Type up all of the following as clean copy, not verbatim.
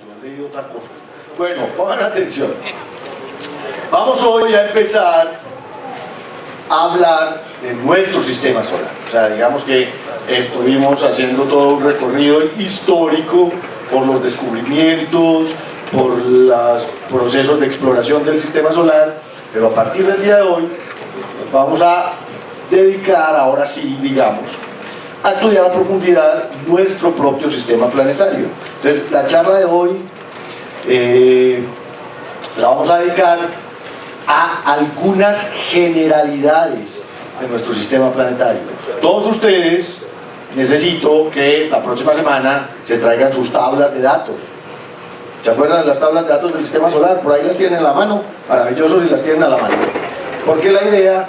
yo he leído otra cosa. Bueno, pongan atención. Vamos hoy a empezar a hablar de nuestro sistema solar. O sea, digamos que estuvimos haciendo todo un recorrido histórico por los descubrimientos, por los procesos de exploración del sistema solar, pero a partir del día de hoy nos vamos a dedicar, ahora sí, digamos, a estudiar a profundidad nuestro propio sistema planetario. Entonces, la charla de hoy la vamos a dedicar a algunas generalidades de nuestro sistema planetario. Todos ustedes necesito que la próxima semana se traigan sus tablas de datos. ¿Se acuerdan de las tablas de datos del sistema solar? Por ahí las tienen a la mano, maravilloso si las tienen a la mano. Porque la idea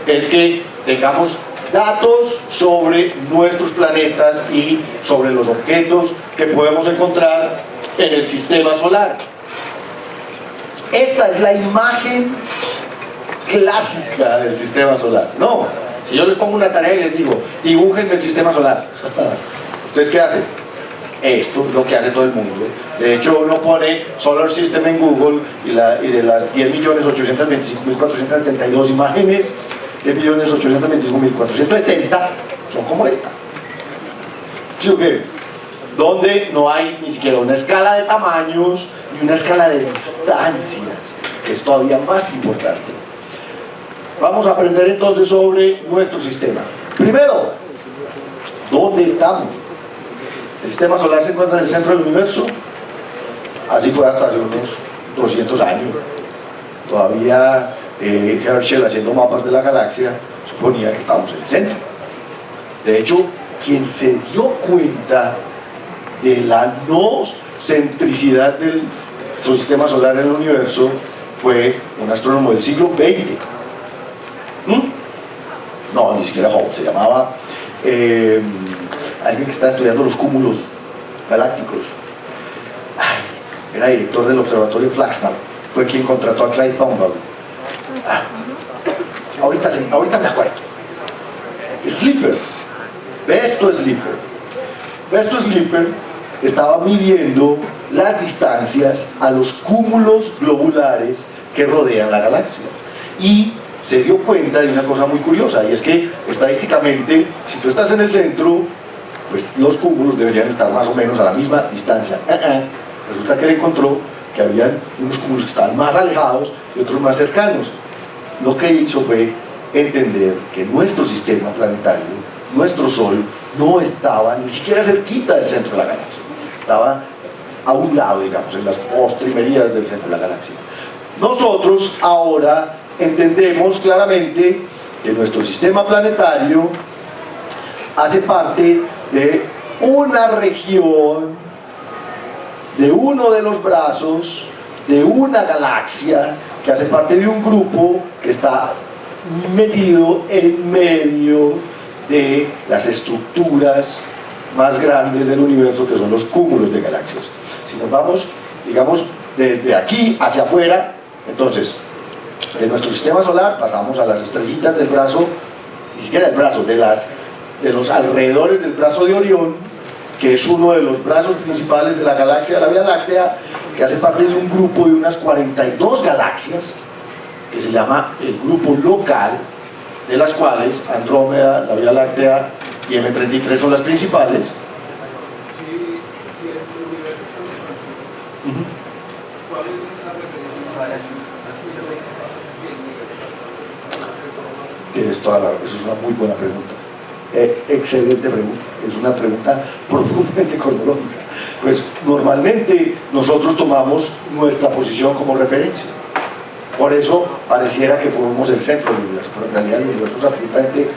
es que tengamos datos sobre nuestros planetas y sobre los objetos que podemos encontrar en el sistema solar. Esta es la imagen clásica del sistema solar. No, si yo les pongo una tarea y les digo, dibujen el sistema solar, ¿ustedes qué hacen? Esto es lo que hace todo el mundo. De hecho, uno pone Solar System en Google y de las 10.825.472 imágenes, 10.825.470 son como esta. ¿Sí o qué? Donde no hay ni siquiera una escala de tamaños ni una escala de distancias, que es todavía más importante. Vamos a aprender entonces sobre nuestro sistema. Primero, ¿dónde estamos? El sistema solar se encuentra en el centro del universo. Así fue hasta hace unos 200 años. Todavía Herschel, haciendo mapas de la galaxia, suponía que estábamos en el centro. De hecho, quien se dio cuenta de la no centricidad del sistema solar en el universo fue un astrónomo del siglo XX. No, ni siquiera Hubble, se llamaba alguien que está estudiando los cúmulos galácticos. Era director del observatorio Flagstaff, fue quien contrató a Clyde Tombaugh. Ahorita me acuerdo. Slipper, Besto Slipper estaba midiendo las distancias a los cúmulos globulares que rodean la galaxia y se dio cuenta de una cosa muy curiosa, y es que estadísticamente, si tú estás en el centro, pues los cúmulos deberían estar más o menos a la misma distancia. Resulta que él encontró que había unos cúmulos que estaban más alejados y otros más cercanos. Lo que hizo fue entender que nuestro sistema planetario, nuestro Sol, no estaba ni siquiera cerquita del centro de la galaxia. Estaba a un lado, digamos, en las postrimerías del centro de la galaxia. Nosotros ahora entendemos claramente que nuestro sistema planetario hace parte de una región, de uno de los brazos, de una galaxia que hace parte de un grupo que está metido en medio de las estructuras más grandes del universo, que son los cúmulos de galaxias. Si nos vamos, digamos, desde aquí hacia afuera, entonces, de nuestro sistema solar pasamos a las estrellitas del brazo, ni siquiera del brazo, de los alrededores del brazo de Orión, que es uno de los brazos principales de la galaxia de la Vía Láctea, que hace parte de un grupo de unas 42 galaxias, que se llama el grupo local, de las cuales Andrómeda, la Vía Láctea y M33 son las principales. Eso es una muy buena pregunta. Excelente pregunta. Es una pregunta profundamente cosmológica. Pues normalmente nosotros tomamos nuestra posición como referencia. Por eso pareciera que formamos el centro del universo, pero en realidad el universo es absolutamente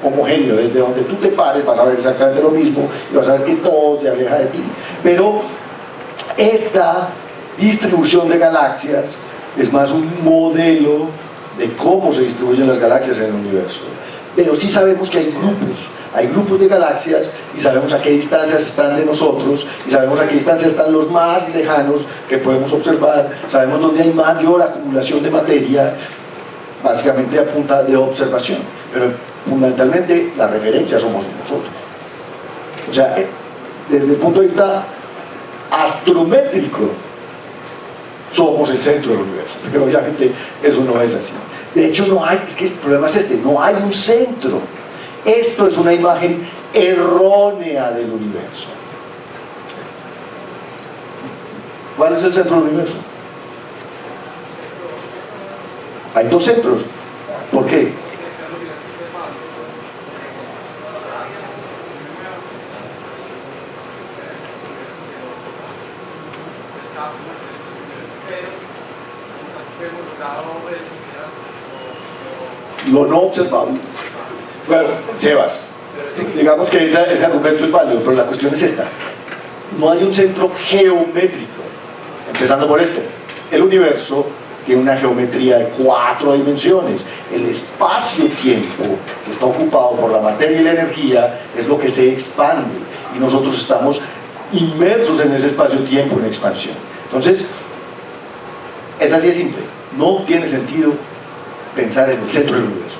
homogéneo. Desde donde tú te pares vas a ver exactamente lo mismo y vas a ver que todo te aleja de ti. Pero esta distribución de galaxias es más un modelo de cómo se distribuyen las galaxias en el universo. Pero sí sabemos que hay grupos de galaxias, y sabemos a qué distancias están de nosotros, y sabemos a qué distancias están los más lejanos que podemos observar, sabemos dónde hay mayor acumulación de materia, básicamente a punta de observación, pero fundamentalmente la referencia somos nosotros. O sea, desde el punto de vista astrométrico, somos el centro del universo, pero obviamente eso no es así. De hecho no hay, es que el problema es este, no hay un centro. Esto es una imagen errónea del universo. ¿Cuál es el centro del universo? Hay dos centros. ¿Por qué? Lo no observable. Bueno, Sebas, digamos que ese argumento es válido, pero la cuestión es esta. No hay un centro geométrico. Empezando por esto, el universo tiene una geometría de 4 dimensiones. El espacio-tiempo que está ocupado por la materia y la energía es lo que se expande, y nosotros estamos inmersos en ese espacio-tiempo en expansión. Entonces, es así de simple. No tiene sentido pensar en el centro del universo.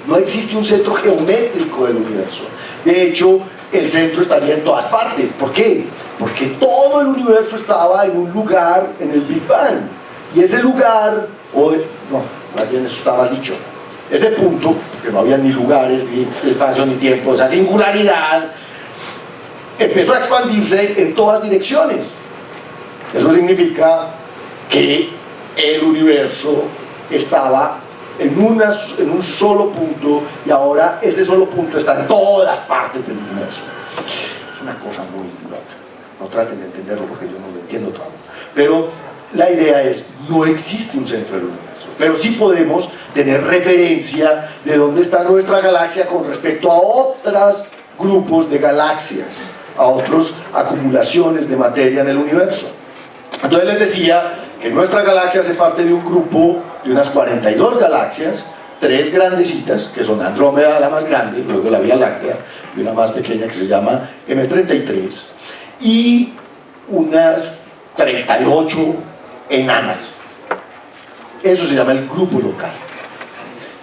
No existe un centro geométrico del universo. De hecho, el centro estaría en todas partes. ¿Por qué? Porque todo el universo estaba en un lugar en el Big Bang. Y ese lugar, no, más bien eso está mal dicho. Ese punto, que no había ni lugares, ni espacio, ni tiempo, esa singularidad, empezó a expandirse en todas direcciones. Eso significa que el universo estaba en un solo punto, y ahora ese solo punto está en todas partes del universo. Es una cosa muy loca. No traten de entenderlo porque yo no lo entiendo todo. Pero la idea es, no existe un centro del universo, pero sí podemos tener referencia de dónde está nuestra galaxia con respecto a otros grupos de galaxias, a otras acumulaciones de materia en el universo. Entonces les decía que nuestra galaxia hace parte de un grupo de unas 42 galaxias, 3 grandecitas, que son Andrómeda, la más grande, luego la Vía Láctea, y una más pequeña que se llama M33, y unas 38 enanas. Eso se llama el grupo local.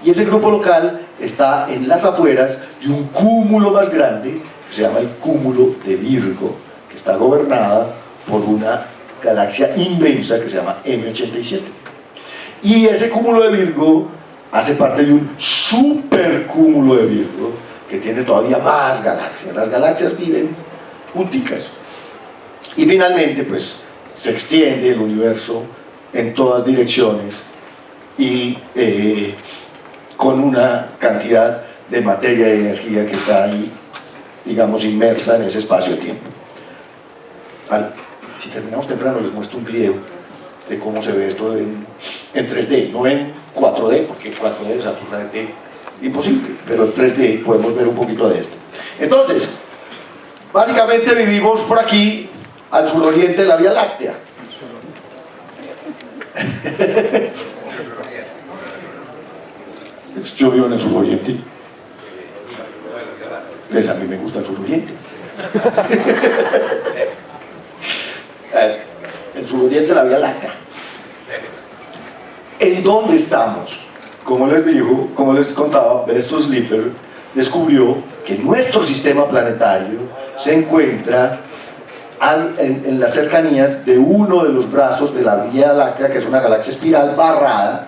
Y ese grupo local está en las afueras de un cúmulo más grande, que se llama el cúmulo de Virgo, que está gobernada por una galaxia inmensa que se llama M87. Y ese cúmulo de Virgo hace parte de un supercúmulo de Virgo que tiene todavía más galaxias. Las galaxias viven junticas. Y finalmente, pues, se extiende el universo en todas direcciones y con una cantidad de materia y energía que está ahí, digamos, inmersa en ese espacio-tiempo. Si terminamos temprano les muestro un video de cómo se ve esto en 3D, no en 4D, porque 4D es absolutamente imposible, pero en 3D podemos ver un poquito de esto. Entonces, básicamente vivimos por aquí, al suroriente de la Vía Láctea. Yo vivo en el suroriente. Pues a mí me gusta el suroriente. El suroriente de la Vía Láctea. ¿En dónde estamos? Como les contaba, Bessel Slipher descubrió que nuestro sistema planetario se encuentra en las cercanías de uno de los brazos de la Vía Láctea, que es una galaxia espiral barrada,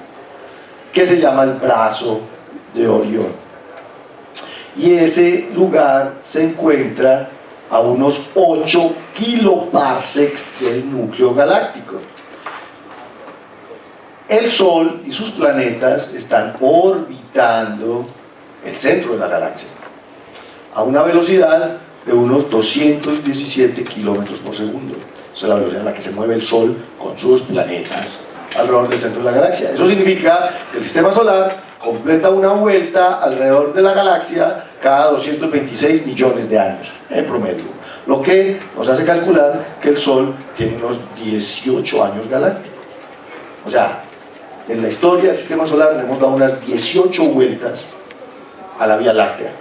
que se llama el brazo de Orión. Y ese lugar se encuentra a unos 8 kiloparsecs del núcleo galáctico. El Sol y sus planetas están orbitando el centro de la galaxia a una velocidad de unos 217 kilómetros por segundo. Esa es la velocidad a la que se mueve el Sol con sus planetas alrededor del centro de la galaxia. Eso significa que el sistema solar completa una vuelta alrededor de la galaxia cada 226 millones de años en promedio, lo que nos hace calcular que el Sol tiene unos 18 años galácticos. O sea, en la historia del sistema solar le hemos dado unas 18 vueltas a la Vía Láctea.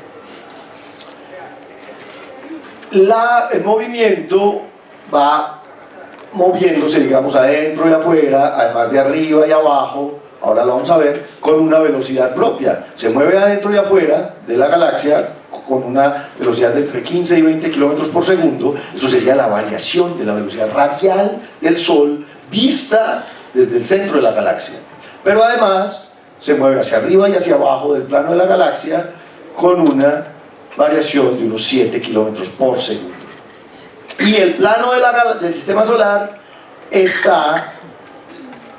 El movimiento va moviéndose, digamos, adentro y afuera, además de arriba y abajo, ahora lo vamos a ver, con una velocidad propia. Se mueve adentro y afuera de la galaxia con una velocidad de entre 15 y 20 kilómetros por segundo. Eso sería la variación de la velocidad radial del Sol vista desde el centro de la galaxia. Pero además se mueve hacia arriba y hacia abajo del plano de la galaxia con una variación de unos 7 kilómetros por segundo. Y el plano del sistema solar está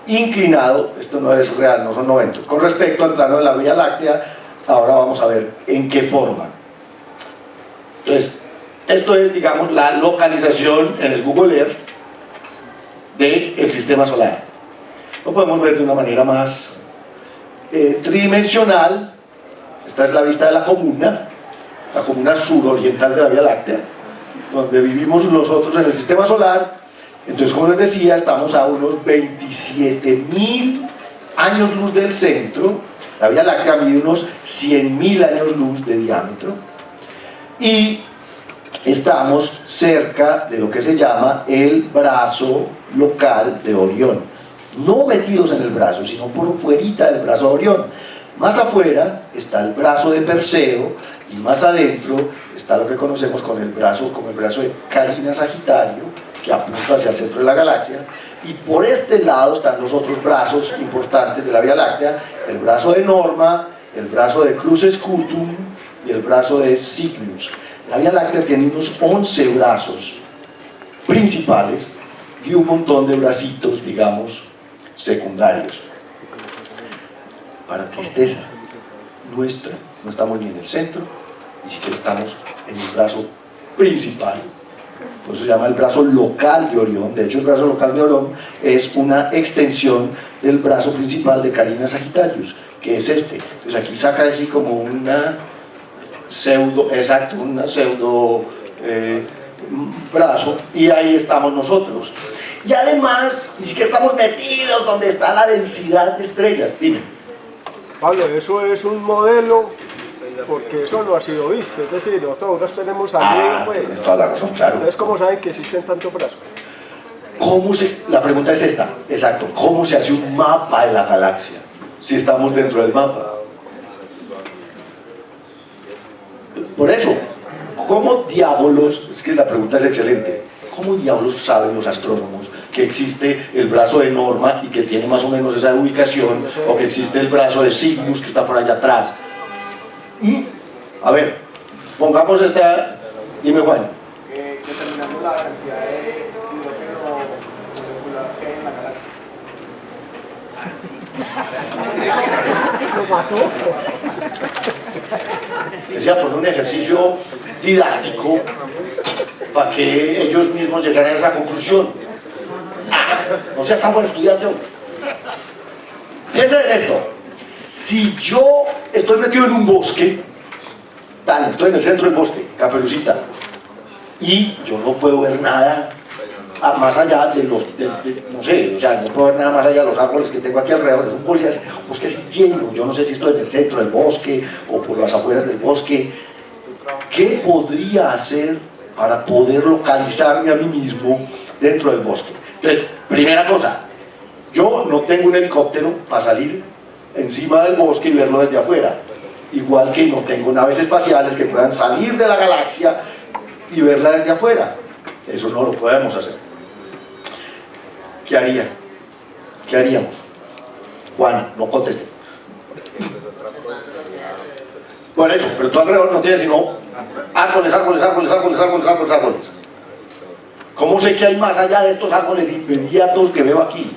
inclinado, esto no es real, no son 90, con respecto al plano de la Vía Láctea. Ahora vamos a ver en qué forma. Entonces, esto es, digamos, la localización en el Google Earth del sistema solar. Lo podemos ver de una manera más tridimensional. Esta es la vista de la comuna suroriental de la Vía Láctea, donde vivimos nosotros en el sistema solar. Entonces, como les decía, estamos a unos 27.000 años luz del centro. La Vía Láctea mide unos 100.000 años luz de diámetro y estamos cerca de lo que se llama el brazo local de Orión. No metidos en el brazo, sino por fuerita del brazo de Orión. Más afuera está el brazo de Perseo y más adentro está lo que conocemos como el brazo de Carina Sagitario, que apunta hacia el centro de la galaxia. Y por este lado están los otros brazos importantes de la Vía Láctea: el brazo de Norma, el brazo de Crux-Scutum y el brazo de Cygnus. La Vía Láctea tiene unos 11 brazos principales y un montón de bracitos, digamos, secundarios. Para tristeza nuestra, no estamos ni en el centro, ni siquiera estamos en el brazo principal. Por eso se llama el brazo local de Orión. De hecho, el brazo local de Orión es una extensión del brazo principal de Carina Sagittarius, que es este. Entonces aquí saca así como una pseudo brazo, y ahí estamos nosotros. Y además, ni siquiera estamos metidos donde está la densidad de estrellas. Dime. Pablo, eso es un modelo, porque eso no ha sido visto, es decir, nosotros tenemos aquí, pues, tienes toda la razón, claro. Entonces, ¿cómo saben que existen tantos brazos? La pregunta es esta, exacto, ¿cómo se hace un mapa de la galaxia si estamos dentro del mapa? Por eso, ¿cómo diablos, es que la pregunta es excelente, ¿cómo diablos saben los astrónomos que existe el brazo de Norma y que tiene más o menos esa ubicación, o que existe el brazo de Cygnus que está por allá atrás? A ver, pongamos esta, dime Juan. Determinando la cantidad de hidrógeno molecular que hay en la galaxia. Lo mató. Decía, por un ejercicio didáctico para que ellos mismos llegaran a esa conclusión. No seas tan buen estudiante. Piensa en esto: si yo estoy metido en un bosque, estoy en el centro del bosque, Caperucita, y yo no puedo ver nada más allá de los, no sé, o sea, no puedo ver nada más allá de los árboles que tengo aquí alrededor. Es un bosque así lleno. Yo no sé si estoy en el centro del bosque o por las afueras del bosque. ¿Qué podría hacer para poder localizarme a mí mismo dentro del bosque? Entonces, primera cosa, yo no tengo un helicóptero para salir encima del bosque y verlo desde afuera, igual que no tengo naves espaciales que puedan salir de la galaxia y verla desde afuera. Eso no lo podemos hacer. ¿Qué haría? ¿Qué haríamos? Juan, no conteste. Por eso, pero tú alrededor no tienes sino árboles. ¿Cómo sé que hay más allá de estos árboles inmediatos que veo aquí?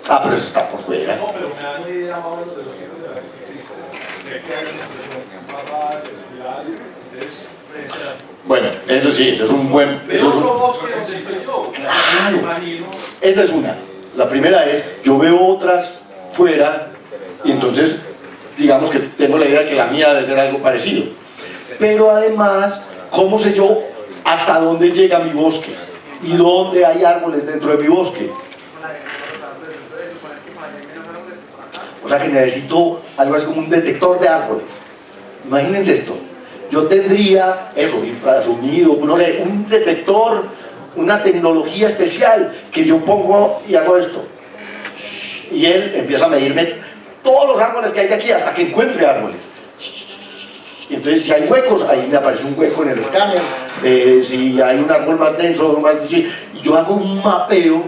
Pero eso está por fuera. No, pero una medida más o menos de los tipos de brazos que existen. ¿De qué hay mapas, espirales? Bueno, eso sí, eso es un buen... Claro, esa es una. La primera es, yo veo otras fuera y entonces, digamos que tengo la idea de que la mía debe ser algo parecido. Pero además, ¿cómo sé yo hasta dónde llega mi bosque? ¿Y dónde hay árboles dentro de mi bosque? O sea que necesito algo así como un detector de árboles. Imagínense esto. Yo tendría eso, infrasonido, no sé, un detector, una tecnología especial que yo pongo y hago esto. Y él empieza a medirme todos los árboles que hay de aquí hasta que encuentre árboles. Y entonces si hay huecos, ahí me aparece un hueco en el escáner, si hay un árbol más denso, y yo hago un mapeo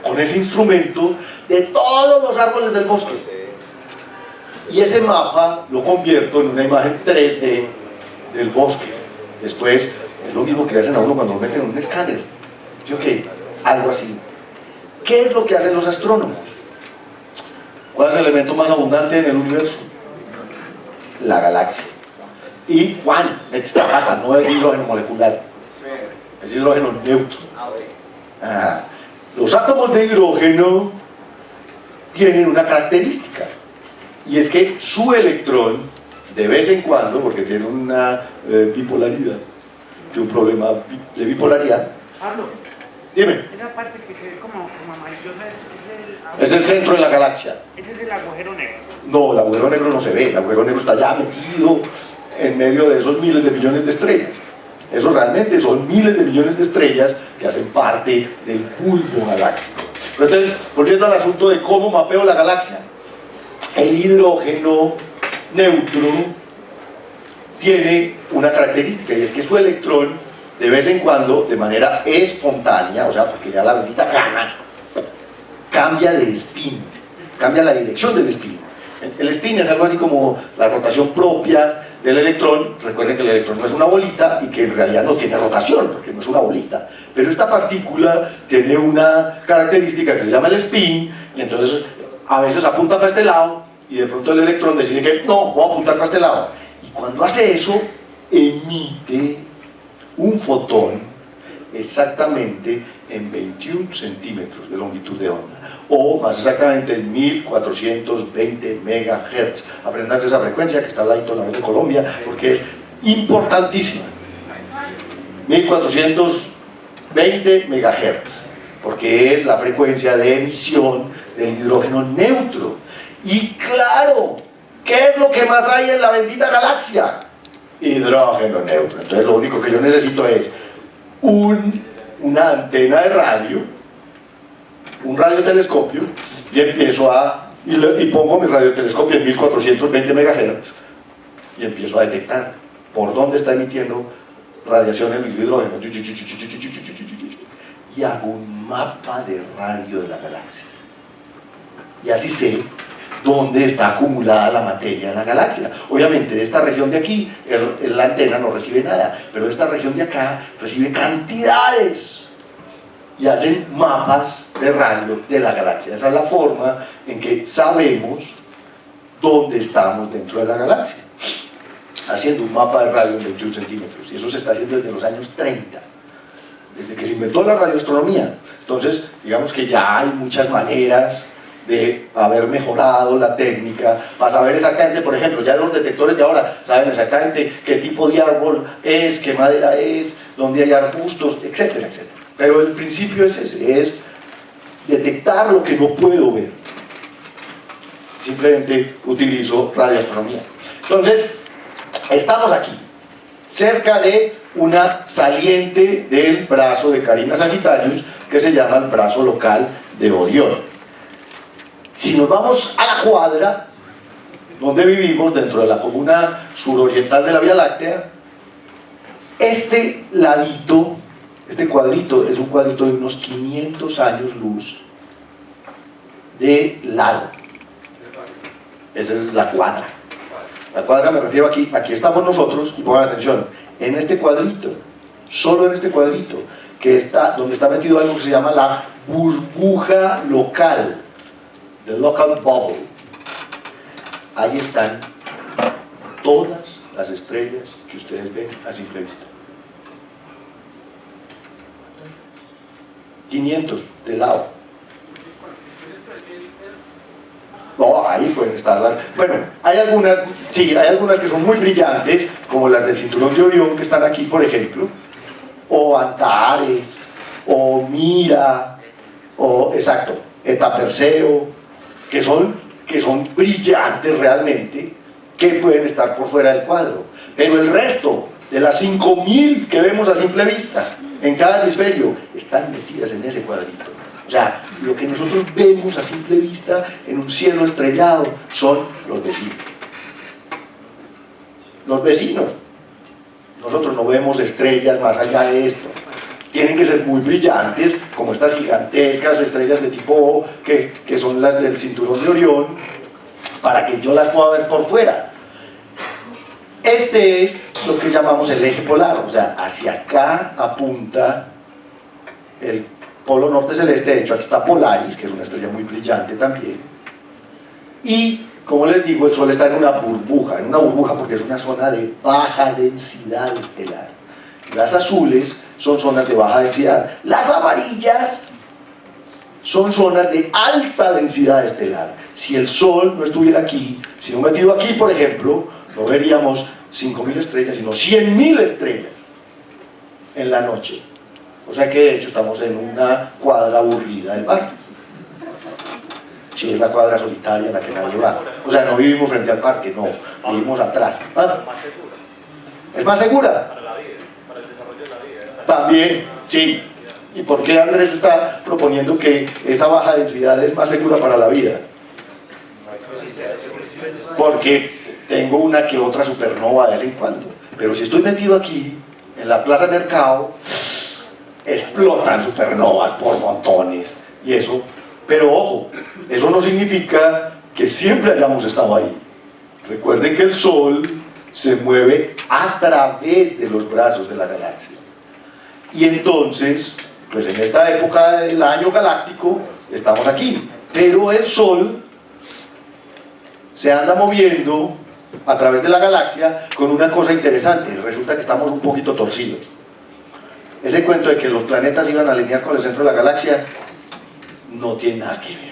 con ese instrumento de todos los árboles del bosque. Y ese mapa lo convierto en una imagen 3D del bosque. Después es lo mismo que le hacen a uno cuando lo meten en un escáner. ¿Sí o qué? Algo así. ¿Qué es lo que hacen los astrónomos? ¿Cuál es el elemento más abundante en el universo? La galaxia. Y Juan, esta pata, no es hidrógeno molecular, es hidrógeno neutro. Ajá. Los átomos de hidrógeno tienen una característica, y es que su electrón, de vez en cuando, porque tiene una bipolaridad, tiene un problema de bipolaridad. Pablo, Dime. esa parte que se ve como amarillosa Es el centro de la galaxia. ese es el agujero negro. No, el agujero negro no se ve, el agujero negro está ya metido en medio de esos miles de millones de estrellas. Eso realmente son miles de millones de estrellas que hacen parte del bulbo galáctico. Pero entonces, volviendo al asunto de cómo mapeo la galaxia, el hidrógeno neutro tiene una característica, y es que su electrón, de vez en cuando, de manera espontánea, o sea, porque ya la bendita gana, cambia de spin, cambia la dirección del spin. El spin es algo así como la rotación propia del electrón. Recuerden que el electrón no es una bolita y que en realidad no tiene rotación, porque no es una bolita. Pero esta partícula tiene una característica que se llama el spin, y entonces a veces apunta para este lado, y de pronto el electrón decide que no, voy a apuntar para este lado. Y cuando hace eso, emite un fotón exactamente en 21 centímetros de longitud de onda, o más exactamente en 1420 megahertz. Aprendanse esa frecuencia que está al lado de la voz de Colombia, porque es importantísima. 1420 megahertz, porque es la frecuencia de emisión del hidrógeno neutro. Y claro, ¿qué es lo que más hay en la bendita galaxia? Hidrógeno neutro. Entonces lo único que yo necesito es una antena de radio, un radiotelescopio, y empiezo y pongo mi radiotelescopio en 1420 MHz y empiezo a detectar por dónde está emitiendo radiación el hidrógeno, y hago un mapa de radio de la galaxia, y así sé dónde está acumulada la materia en la galaxia. Obviamente de esta región de aquí la antena no recibe nada, pero de esta región de acá recibe cantidades, y hacen mapas de radio de la galaxia. Esa es la forma en que sabemos dónde estamos dentro de la galaxia, haciendo un mapa de radio en 21 centímetros, y eso se está haciendo desde los años 30, desde que se inventó la radioastronomía. Entonces digamos que ya hay muchas maneras de haber mejorado la técnica para saber exactamente, por ejemplo, ya los detectores de ahora saben exactamente qué tipo de árbol es, qué madera es, dónde hay arbustos, etcétera, etcétera. Pero el principio es ese, es detectar lo que no puedo ver. Simplemente utilizo radioastronomía. Entonces, estamos aquí, cerca de una saliente del brazo de Carina Sagittarius, que se llama el brazo local de Orión. Si nos vamos a la cuadra donde vivimos, dentro de la comuna suroriental de la Vía Láctea, este ladito, este cuadrito, es un cuadrito de unos 500 años luz de lado. Esa es la cuadra. La cuadra, me refiero aquí estamos nosotros, y pongan atención, en este cuadrito, solo en este cuadrito, que está, donde está metido algo que se llama la burbuja local, the local bubble. Ahí están todas las estrellas que ustedes ven a simple vista. 500 de lado. No, ahí pueden estar las... Bueno, hay algunas, sí, hay algunas que son muy brillantes, como las del cinturón de Orión, que están aquí, por ejemplo, o Antares, o Mira, o, exacto, Eta Perseo, que son brillantes realmente, que pueden estar por fuera del cuadro. Pero el resto, de las 5000 que vemos a simple vista, en cada hemisferio, están metidas en ese cuadrito. O sea, lo que nosotros vemos a simple vista en un cielo estrellado son los de siempre. los vecinos. Nosotros no vemos estrellas más allá de esto. Tienen que ser muy brillantes, como estas gigantescas estrellas de tipo O, que son las del cinturón de Orión, para que yo las pueda ver por fuera. Este es lo que llamamos el eje polar, o sea, hacia acá apunta el polo norte celeste. De hecho, aquí está Polaris, que es una estrella muy brillante también. Y, como les digo, el Sol está en una burbuja porque es una zona de baja densidad estelar. Las azules son zonas de baja densidad. Las amarillas son zonas de alta densidad estelar. Si el Sol no estuviera aquí, si no metido aquí, por ejemplo, no veríamos 5.000 estrellas, sino 100.000 estrellas en la noche. O sea que de hecho estamos en una cuadra aburrida del parque. Sí, es la cuadra solitaria en la que nadie va. O sea, no vivimos frente al parque, no, vivimos atrás. ¿Ah? ¿Es más segura? Para la vida, para el desarrollo de la vida. También, sí. ¿Y por qué Andrés está proponiendo que esa baja densidad es más segura para la vida? Porque tengo una que otra supernova de vez en cuando. Pero si estoy metido aquí, en la Plaza Mercado, explotan supernovas por montones. Y eso, pero ojo, eso no significa que siempre hayamos estado ahí. Recuerden que el Sol se mueve a través de los brazos de la galaxia. Y entonces, pues en esta época del año galáctico, estamos aquí. Pero el Sol se anda moviendo a través de la galaxia con una cosa interesante. Resulta que estamos un poquito torcidos. Ese cuento de que los planetas iban a alinear con el centro de la galaxia no tiene nada que ver.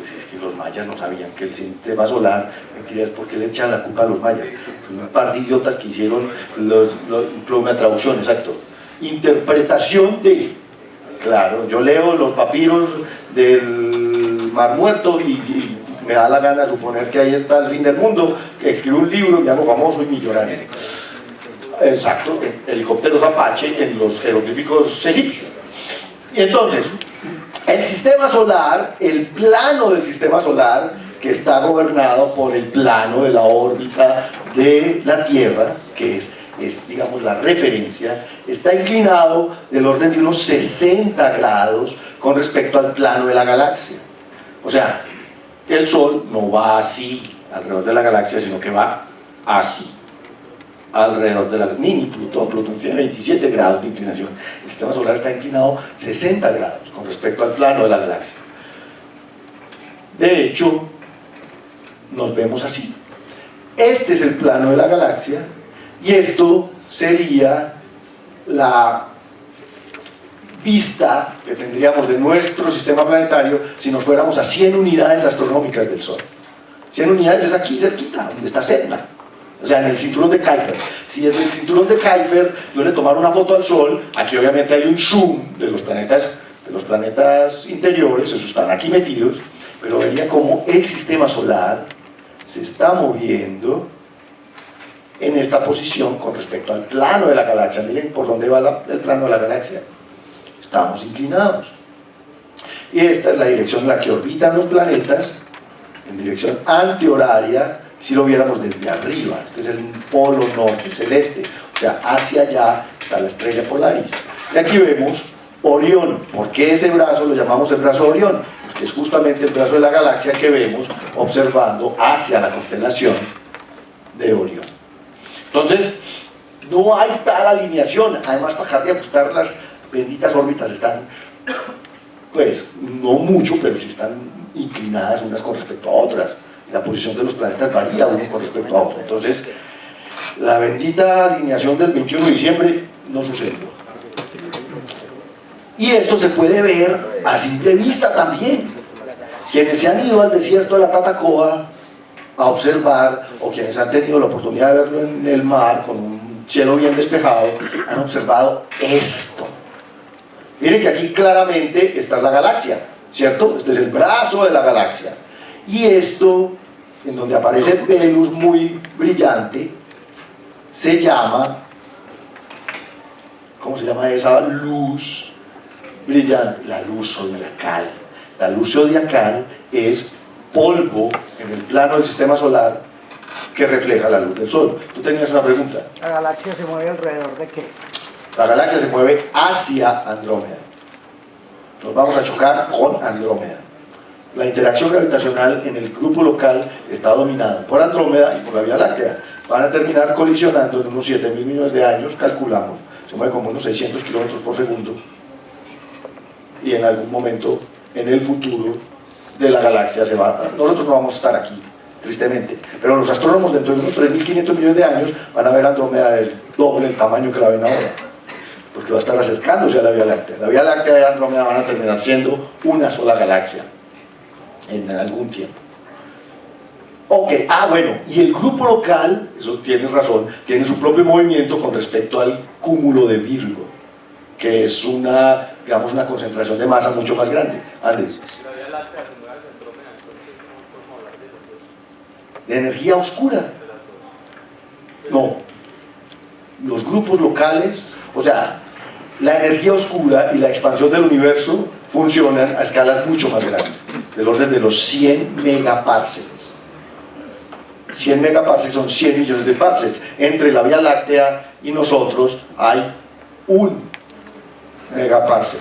Es que los mayas no sabían que el sistema solar, mentiras, ¿por qué le echan la culpa a los mayas? Son un par de idiotas que hicieron una traducción, exacto. Interpretación de, claro, yo leo los papiros del Mar Muerto y me da la gana de suponer que ahí está el fin del mundo, que escribo un libro, me hago famoso y millonario. Exacto, helicópteros Apache en los jeroglíficos egipcios. Y entonces, el sistema solar, el plano del sistema solar, que está gobernado por el plano de la órbita de la Tierra, que es digamos la referencia, está inclinado del orden de unos 60 grados con respecto al plano de la galaxia. O sea, el Sol no va así alrededor de la galaxia, sino que va así alrededor de la mini Plutón tiene 27 grados de inclinación. El sistema solar está inclinado 60 grados con respecto al plano de la galaxia. De hecho, nos vemos así. Este es el plano de la galaxia y esto sería la vista que tendríamos de nuestro sistema planetario si nos fuéramos a 100 unidades astronómicas del Sol. 100 unidades es aquí cerquita, donde está Sedna. O sea, en el cinturón de Kuiper. Si desde el cinturón de Kuiper yo le tomara una foto al Sol, aquí obviamente hay un zoom de los planetas interiores, esos están aquí metidos, pero vería cómo el sistema solar se está moviendo en esta posición con respecto al plano de la galaxia. Miren por dónde va el plano de la galaxia. Estamos inclinados. Y esta es la dirección en la que orbitan los planetas, en dirección antihoraria, si lo viéramos desde arriba. Este es el polo norte celeste, o sea, hacia allá está la estrella Polaris. Y aquí vemos Orión. ¿Por qué ese brazo lo llamamos el brazo de Orión? Porque es justamente el brazo de la galaxia que vemos observando hacia la constelación de Orión. Entonces, no hay tal alineación. Además, para dejar de ajustar las benditas órbitas están, pues, no mucho, pero sí están inclinadas unas con respecto a otras. La posición de los planetas varía uno con respecto a otro. Entonces, la bendita alineación del 21 de diciembre no sucedió. Y esto se puede ver a simple vista también. Quienes se han ido al desierto de la Tatacoa a observar, o quienes han tenido la oportunidad de verlo en el mar con un cielo bien despejado, han observado esto. Miren que aquí claramente está la galaxia, ¿cierto? Este es el brazo de la galaxia. Y esto, en donde aparece Venus muy brillante, se llama, ¿cómo se llama esa luz brillante? La luz zodiacal. La luz zodiacal es polvo en el plano del sistema solar que refleja la luz del Sol. Tú tenías una pregunta. ¿La galaxia se mueve alrededor de qué? La galaxia se mueve hacia Andrómeda. Nos vamos a chocar con Andrómeda. La interacción gravitacional en el grupo local está dominada por Andrómeda y por la Vía Láctea. Van a terminar colisionando en unos 7.000 millones de años, calculamos. Se mueve como unos 600 kilómetros por segundo. Y en algún momento, en el futuro de la galaxia, se va. Nosotros no vamos a estar aquí, tristemente. Pero los astrónomos dentro de unos 3.500 millones de años van a ver Andrómeda del doble el tamaño que la ven ahora. Porque va a estar acercándose a la Vía Láctea. La Vía Láctea y Andrómeda van a terminar siendo una sola galaxia en algún tiempo. Ok, bueno, y el grupo local, eso tienes razón, tiene su propio movimiento con respecto al cúmulo de Virgo, que es una, digamos, una concentración de masa mucho más grande. Andrés. La Vía Láctea se mueve hacia Andrómeda, entonces no podemos hablar de los dos. ¿De energía oscura? No. Los grupos locales, o sea, la energía oscura y la expansión del universo funcionan a escalas mucho más grandes, del orden de los 100 megaparsecs. 100 megaparsecs son 100 millones de parsecs. Entre la Vía Láctea y nosotros hay 1 megaparsec.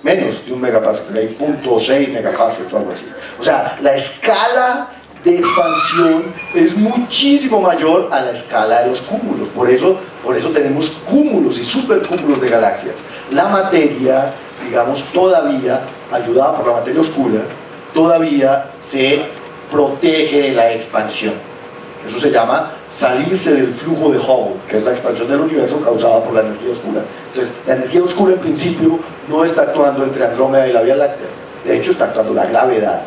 Menos de 1 megaparsec, hay 0.6 megaparsecs o algo así. O sea, la escala de expansión es muchísimo mayor a la escala de los cúmulos. Por eso tenemos cúmulos y supercúmulos de galaxias. La materia, digamos, todavía, ayudada por la materia oscura, todavía se protege de la expansión. Eso se llama salirse del flujo de Hubble, que es la expansión del universo causada por la energía oscura. Entonces, la energía oscura en principio no está actuando entre Andrómeda y la Vía Láctea. De hecho, está actuando la gravedad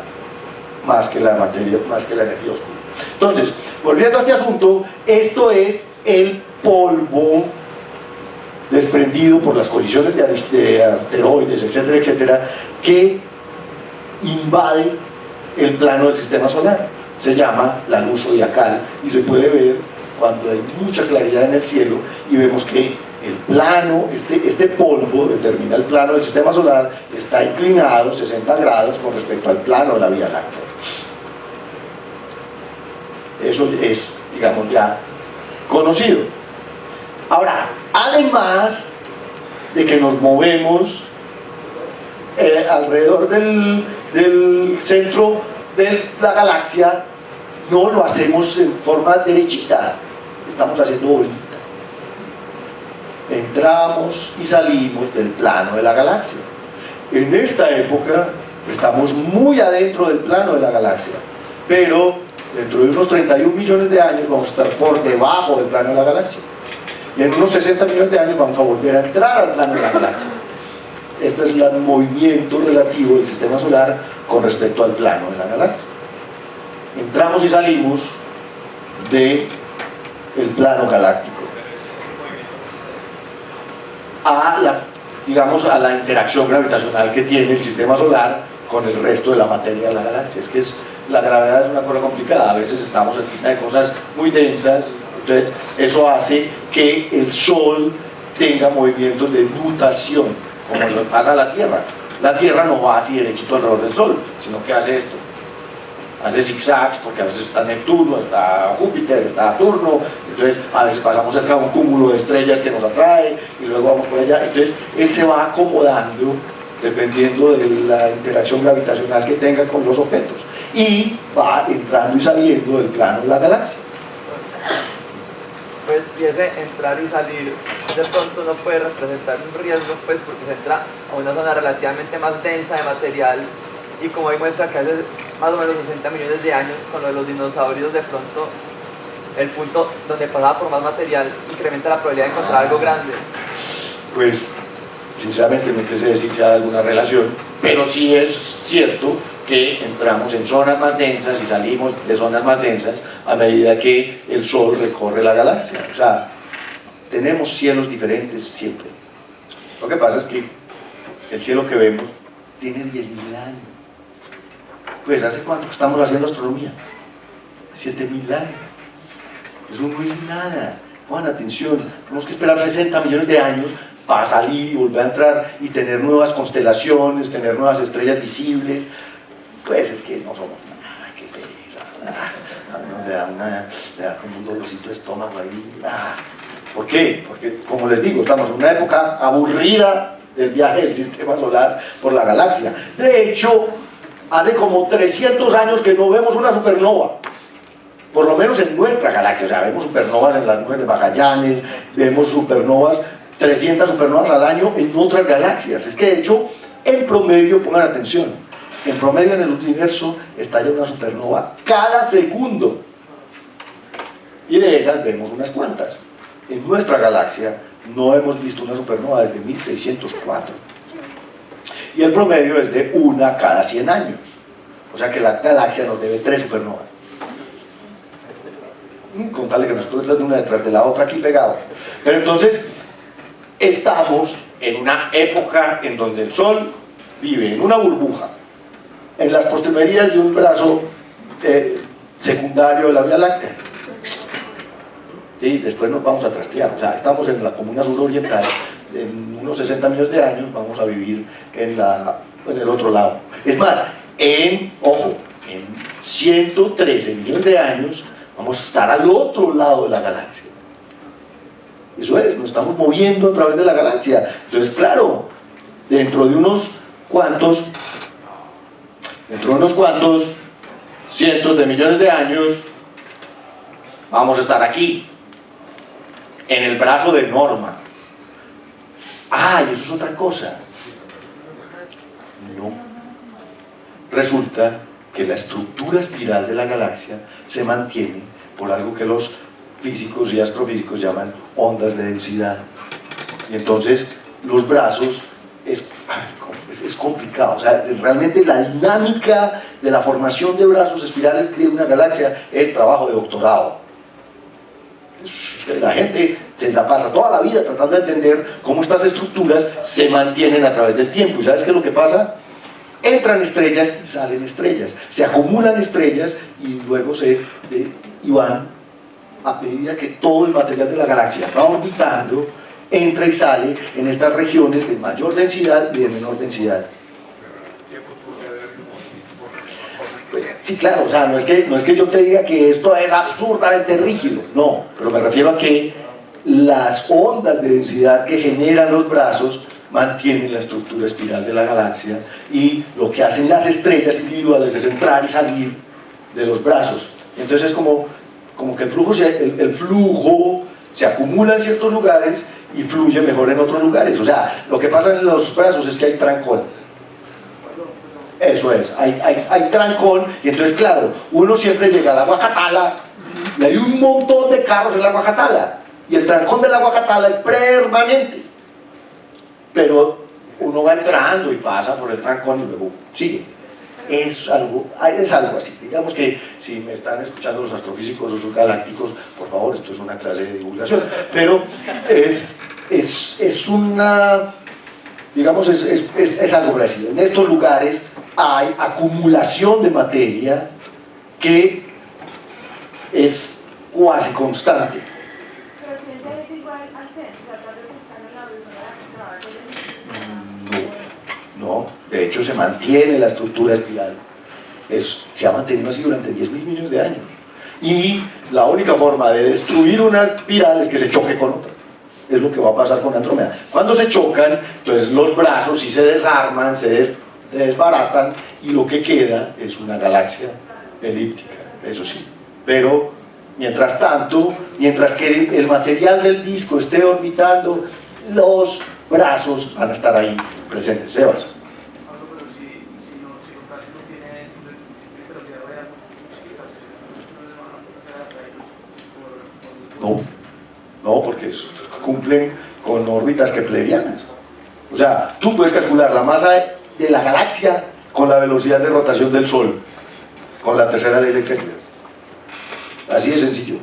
más que la materia, más que la energía oscura. Entonces, volviendo a este asunto, esto es el polvo desprendido por las colisiones de asteroides, etcétera, etcétera, que invade el plano del sistema solar. Se llama la luz zodiacal y se puede ver cuando hay mucha claridad en el cielo y vemos que el plano, este polvo determina el plano del sistema solar, está inclinado 60 grados con respecto al plano de la Vía Láctea. Eso es, digamos, ya conocido. Ahora, además de que nos movemos alrededor del centro de la galaxia, no lo hacemos en forma derechita, estamos haciendo bolita. Entramos y salimos del plano de la galaxia. En esta época estamos muy adentro del plano de la galaxia, pero dentro de unos 31 millones de años vamos a estar por debajo del plano de la galaxia. Y en unos 60 millones de años vamos a volver a entrar al plano de la galaxia. Este es el movimiento relativo del sistema solar con respecto al plano de la galaxia. Entramos y salimos del plano galáctico a la interacción gravitacional que tiene el sistema solar con el resto de la materia de la galaxia. Es que la gravedad es una cosa complicada, a veces estamos encima de cosas muy densas, entonces eso hace que el Sol tenga movimientos de nutación, como le pasa a la Tierra. La Tierra no va así derechito alrededor del Sol, sino que hace esto. Hace zigzags porque a veces está Neptuno, está Júpiter, está Saturno, entonces a veces pasamos cerca de un cúmulo de estrellas que nos atrae y luego vamos por allá. Entonces él se va acomodando dependiendo de la interacción gravitacional que tenga con los objetos y va entrando y saliendo del plano de la galaxia. Pues y ese entrar y salir de pronto no puede representar un riesgo, pues porque se entra a una zona relativamente más densa de material y como ahí muestra que hace más o menos 60 millones de años con lo de los dinosaurios, de pronto el punto donde pasaba por más material incrementa la probabilidad de encontrar algo grande. Pues sinceramente no quise decir que haya alguna relación, pero sí es cierto que entramos en zonas más densas y salimos de zonas más densas a medida que el Sol recorre la galaxia. O sea, tenemos cielos diferentes siempre. Lo que pasa es que el cielo que vemos tiene 10.000 años. Pues ¿hace cuánto estamos haciendo astronomía? 7.000 años. Eso no es nada. Pongan atención, tenemos que esperar 60 millones de años para salir y volver a entrar y tener nuevas constelaciones, tener nuevas estrellas visibles. Pues es que no somos nada, qué pereza. le da como un dolorcito de estómago ahí. ¿Por qué? Porque, como les digo, estamos en una época aburrida del viaje del sistema solar por la galaxia. De hecho, hace como 300 años que no vemos una supernova, por lo menos en nuestra galaxia. O sea, vemos supernovas en las nubes de Magallanes, vemos supernovas, 300 supernovas al año en otras galaxias. Es que de hecho, en promedio, pongan atención, en promedio en el universo estalla una supernova cada segundo, y de esas vemos unas cuantas. En nuestra galaxia no hemos visto una supernova desde 1604, y el promedio es de una cada 100 años. O sea que la galaxia nos debe 3 supernovas. Contarle que nosotros de una detrás de la otra aquí pegados. Pero entonces estamos en una época en donde el Sol vive en una burbuja, en las postrimerías de un brazo secundario de la Vía Láctea. Sí, después nos vamos a trastear. O sea, estamos en la comuna suroriental, en unos 60 millones de años vamos a vivir en el otro lado. Es más, ojo, en 113 millones de años vamos a estar al otro lado de la galaxia. Eso es, nos estamos moviendo a través de la galaxia. Entonces, claro, dentro de unos cuantos cientos de millones de años vamos a estar aquí, en el brazo de Norma. Y eso es otra cosa. No. Resulta que la estructura espiral de la galaxia se mantiene por algo que los físicos y astrofísicos llaman ondas de densidad. Y entonces los brazos es complicado. O sea, realmente la dinámica de la formación de brazos espirales de una galaxia es trabajo de doctorado. La gente se la pasa toda la vida tratando de entender cómo estas estructuras se mantienen a través del tiempo. ¿Y sabes qué es lo que pasa? Entran estrellas y salen estrellas, se acumulan estrellas y luego y van a medida que todo el material de la galaxia va orbitando, entra y sale en estas regiones de mayor densidad y de menor densidad. Sí, claro, o sea, no es que yo te diga que esto es absurdamente rígido, no, pero me refiero a que las ondas de densidad que generan los brazos mantienen la estructura espiral de la galaxia, y lo que hacen las estrellas individuales es entrar y salir de los brazos. Entonces es como que el flujo se acumula en ciertos lugares y fluye mejor en otros lugares. O sea, lo que pasa en los brazos es que hay trancón. Eso es, hay trancón, y entonces claro, uno siempre llega a la Guacatala y hay un montón de carros en la Guacatala, y el trancón de la Guacatala es permanente, pero uno va entrando y pasa por el trancón y luego sigue. Es algo así. Digamos que si me están escuchando los astrofísicos o los galácticos, por favor, esto es una clase de divulgación, pero es una, digamos, es algo parecido. En estos lugares hay acumulación de materia que es cuasi constante. Pero tiene que igual al centro, tratar de buscar la luz. No, de hecho se mantiene la estructura espiral. Se ha mantenido así durante 10.000 millones de años. Y la única forma de destruir una espiral es que se choque con otra. Es lo que va a pasar con Andrómeda. Cuando se chocan, entonces los brazos sí se desarman, se desbaratan, y lo que queda es una galaxia elíptica, eso sí. Pero mientras tanto, mientras que el material del disco esté orbitando, los brazos van a estar ahí presentes. Sebas. No, porque cumplen con órbitas keplerianas. O sea, tú puedes calcular la masa de la galaxia con la velocidad de rotación del Sol, con la tercera ley de Kepler. Así de sencillo.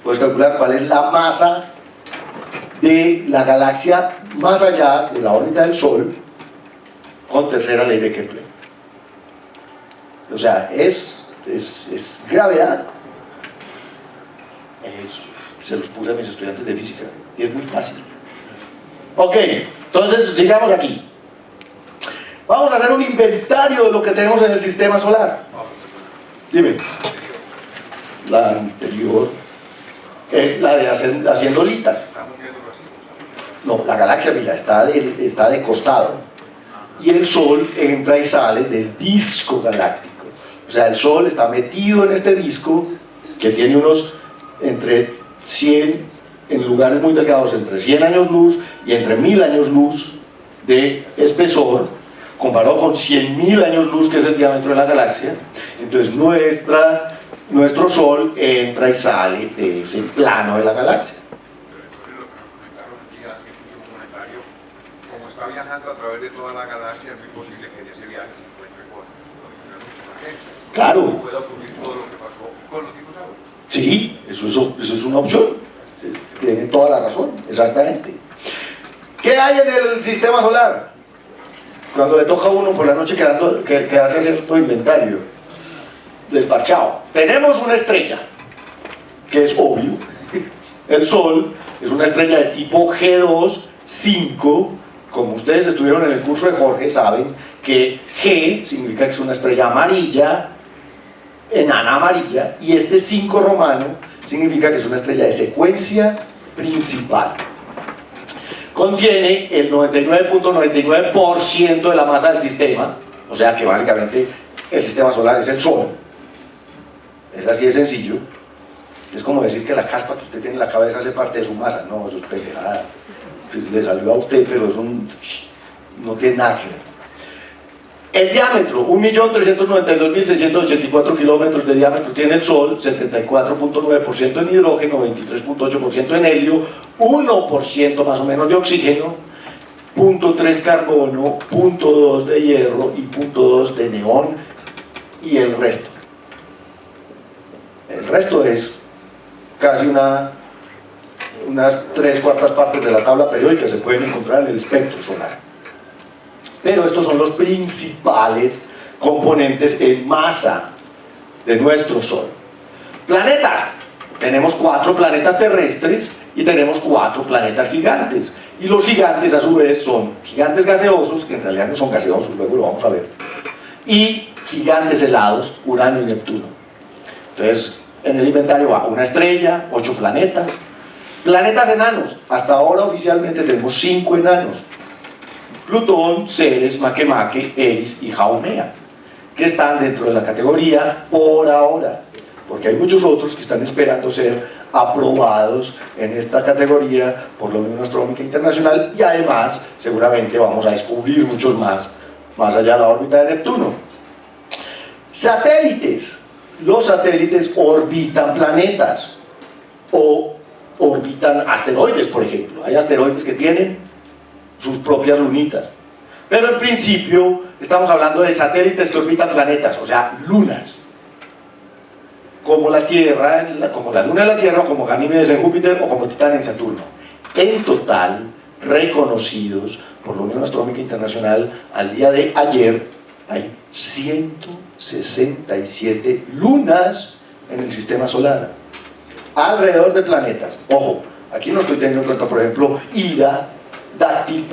Puedes calcular cuál es la masa de la galaxia más allá de la órbita del Sol con tercera ley de Kepler. O sea, es gravedad. Se los puse a mis estudiantes de física y es muy fácil. Ok, entonces sigamos aquí. Vamos a hacer un inventario de lo que tenemos en el sistema solar. Dime. la anterior, es la de haciendo litas. No, la galaxia, mira, está de costado. Y el Sol entra y sale del disco galáctico. O sea, el Sol está metido en este disco que tiene unos entre 100, en lugares muy delgados, entre 100 años luz y entre 1000 años luz de espesor, comparado con 100.000 años luz, que es el diámetro de la galaxia. Entonces nuestro Sol entra y sale de ese plano de la galaxia. Como está viajando a través de toda la galaxia, es muy posible que en ese viaje se encuentre con mucha gente. Claro. Puede ocurrir todo lo que pasó con los dinosaurios. Sí, eso es una opción. Tiene toda la razón, exactamente. ¿Qué hay en el sistema solar? Cuando le toca a uno por la noche quedarse a hacer todo inventario, desparchado. Tenemos una estrella, que es obvio. El Sol es una estrella de tipo G2, 5. Como ustedes estuvieron en el curso de Jorge, saben que G significa que es una estrella amarilla, enana amarilla, y este 5 romano significa que es una estrella de secuencia principal. Contiene el 99.99% de la masa del sistema, o sea que básicamente el sistema solar es el Sol. Es así de sencillo. Es como decir que la caspa que usted tiene en la cabeza hace parte de su masa. No, eso es pendejada. Pues le salió a usted, pero eso no tiene nada que ver. El diámetro, 1.392.684 kilómetros de diámetro tiene el Sol, 74.9% en hidrógeno, 23.8% en helio, 1% más o menos de oxígeno, 0.3 carbono, 0.2 de hierro y 0.2 de neón, y el resto. El resto es casi unas 3/4 partes de la tabla periódica que se pueden encontrar en el espectro solar. Pero estos son los principales componentes en masa de nuestro Sol. Planetas. Tenemos 4 planetas terrestres y tenemos 4 planetas gigantes. Y los gigantes a su vez son gigantes gaseosos, que en realidad no son gaseosos, luego lo vamos a ver, y gigantes helados, Urano y Neptuno. Entonces, en el inventario va una estrella, 8 planetas. Planetas enanos. Hasta ahora oficialmente tenemos 5 enanos: Plutón, Ceres, Makemake, Eris y Haumea, que están dentro de la categoría por ahora, porque hay muchos otros que están esperando ser aprobados en esta categoría por la Unión Astronómica Internacional, y además seguramente vamos a descubrir muchos más allá de la órbita de Neptuno. Satélites. Los satélites orbitan planetas o orbitan asteroides, por ejemplo. Hay asteroides que tienen sus propias lunitas, pero en principio estamos hablando de satélites que orbitan planetas, o sea, lunas, como la Tierra, como la luna de la Tierra, o como Ganímedes en Júpiter, o como Titán en Saturno. En total, reconocidos por la Unión Astronómica Internacional al día de ayer, hay 167 lunas en el sistema solar, alrededor de planetas. Ojo, aquí no estoy teniendo en cuenta, por ejemplo, Dáctil,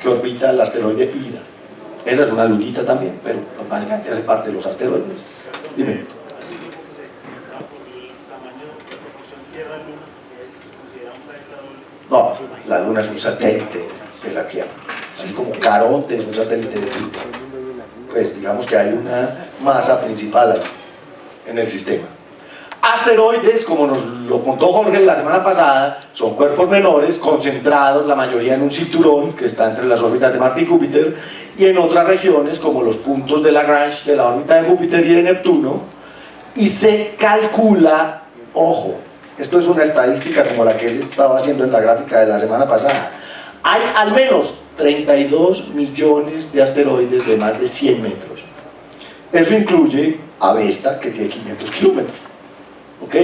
que orbita el asteroide Ida. Esa es una lunita también, pero básicamente hace parte de los asteroides. Dime. No, la Luna es un satélite de la Tierra, así como Caronte es un satélite de Plutón. Pues digamos que hay una masa principal ahí, en el sistema. Asteroides, como nos lo contó Jorge la semana pasada, son cuerpos menores, concentrados la mayoría en un cinturón que está entre las órbitas de Marte y Júpiter, y en otras regiones como los puntos de Lagrange de la órbita de Júpiter y de Neptuno, y se calcula, ojo, esto es una estadística como la que él estaba haciendo en la gráfica de la semana pasada, hay al menos 32 millones de asteroides de más de 100 metros. Eso incluye a Vesta, que tiene 500 kilómetros. ¿Ok?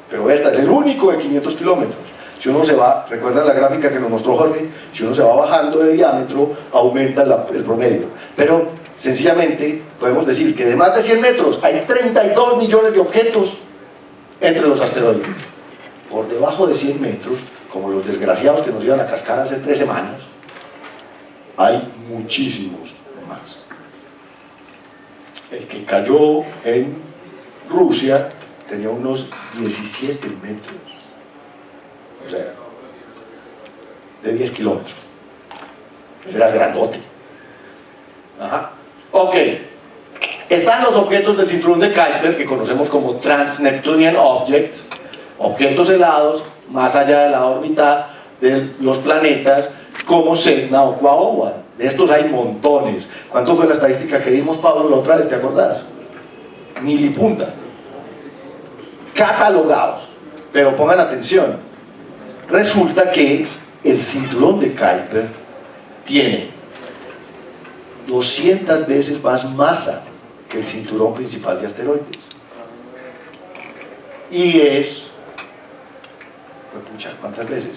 Pero Vesta es el único de 500 kilómetros. Si uno se va, recuerdan la gráfica que nos mostró Jorge, si uno se va bajando de diámetro, aumenta el promedio. Pero sencillamente podemos decir que de más de 100 metros hay 32 millones de objetos entre los asteroides. Por debajo de 100 metros, como los desgraciados que nos iban a cascar hace 3 semanas, hay muchísimos más. El que cayó en Rusia tenía unos 17 metros, o sea, de 10 kilómetros. Eso era grandote. Ajá. Ok. Están los objetos del cinturón de Kuiper, que conocemos como Trans-Neptunian Objects, objetos helados más allá de la órbita de los planetas, como Sedna o Quaoa. De estos hay montones. ¿Cuánto fue la estadística que dimos, Pablo, la otra vez? ¿Te acordás? Milipunta. Catalogados. Pero pongan atención. Resulta que el cinturón de Kuiper tiene 200 veces más masa que el cinturón principal de asteroides. Y es, pucha, ¿cuántas veces?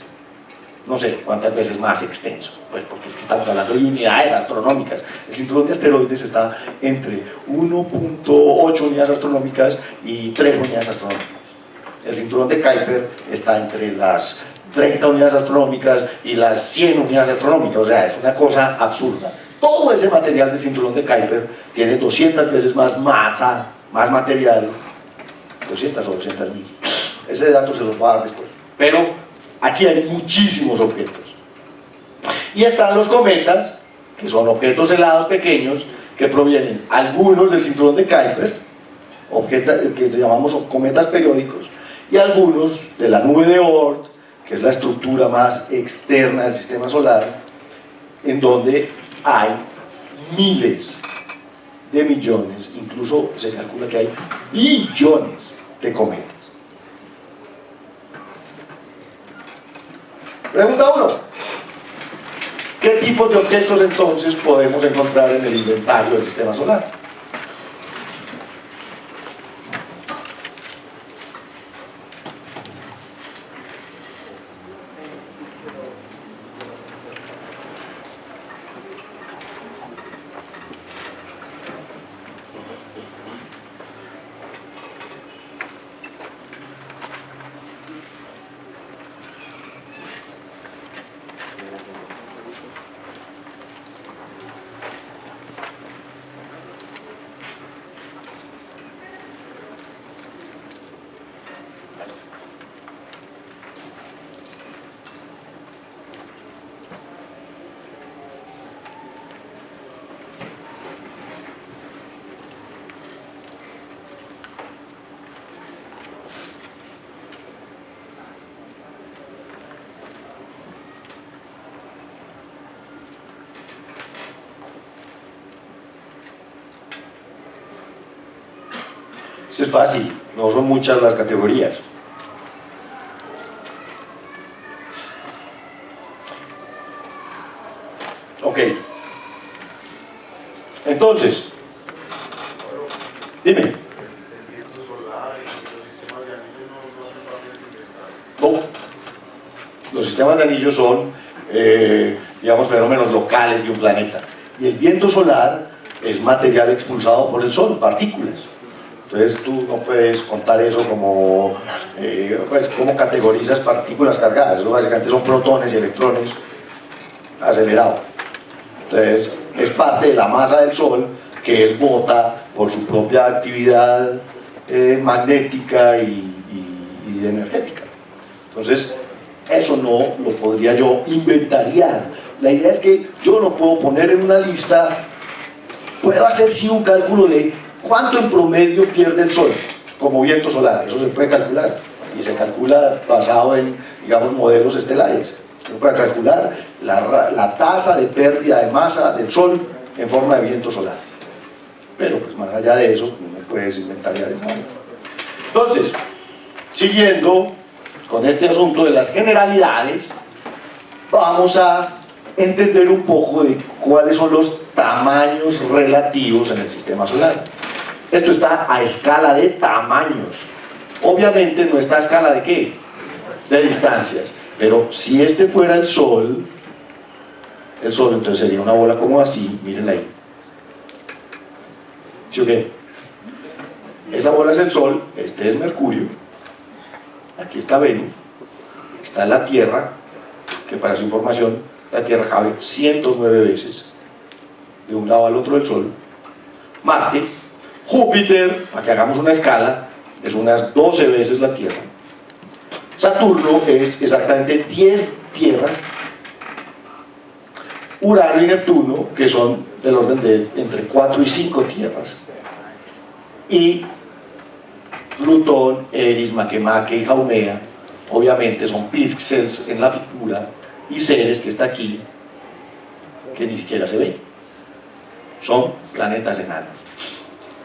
No sé cuántas veces más extenso, pues porque es que estamos hablando de unidades astronómicas. El cinturón de asteroides está entre 1.8 unidades astronómicas y 3 unidades astronómicas. El cinturón de Kuiper está entre las 30 unidades astronómicas y las 100 unidades astronómicas, o sea, es una cosa absurda. Todo ese material del cinturón de Kuiper tiene 200 veces más masa, más material, 200 o 200.000. Ese dato se los voy a dar después. Pero aquí hay muchísimos objetos. Y están los cometas, que son objetos helados pequeños, que provienen algunos del cinturón de Kuiper, que llamamos cometas periódicos, y algunos de la nube de Oort, que es la estructura más externa del sistema solar, en donde hay miles de millones, incluso se calcula que hay billones de cometas. Pregunta 1. ¿Qué tipos de objetos entonces podemos encontrar en el inventario del sistema solar? Eso es fácil, no son muchas las categorías. Ok. Entonces, dime. No. Los sistemas de anillos son, digamos, fenómenos locales de un planeta. Y el viento solar es material expulsado por el Sol, partículas. Entonces tú no puedes contar eso como, pues, ¿cómo categorizas partículas cargadas? Eso básicamente son protones y electrones acelerados. Entonces es parte de la masa del Sol que él bota por su propia actividad magnética y energética. Entonces eso no lo podría yo inventariar. La idea es que yo no puedo poner en una lista, puedo hacer sí un cálculo de ¿cuánto en promedio pierde el Sol como viento solar? Eso se puede calcular y se calcula basado en, digamos, modelos estelares. Se puede calcular la tasa de pérdida de masa del Sol en forma de viento solar. Pero pues más allá de eso no puedes inventariar eso. Entonces, siguiendo con este asunto de las generalidades, vamos a entender un poco de cuáles son los tamaños relativos en el sistema solar. Esto está a escala de tamaños. Obviamente no está a escala de ¿qué? De distancias. Pero si este fuera el Sol entonces sería una bola como así, mírenla ahí. ¿Sí o qué? Esa bola es el Sol, este es Mercurio, aquí está Venus, está la Tierra, que para su información, la Tierra cabe 109 veces de un lado al otro del Sol, Marte, Júpiter, para que hagamos una escala, es unas 12 veces la Tierra. Saturno es exactamente 10 tierras. Urano y Neptuno, que son del orden de entre 4 y 5 tierras. Y Plutón, Eris, Makemake y Haumea, obviamente son píxeles en la figura, y Ceres, que está aquí, que ni siquiera se ve. Son planetas enanos.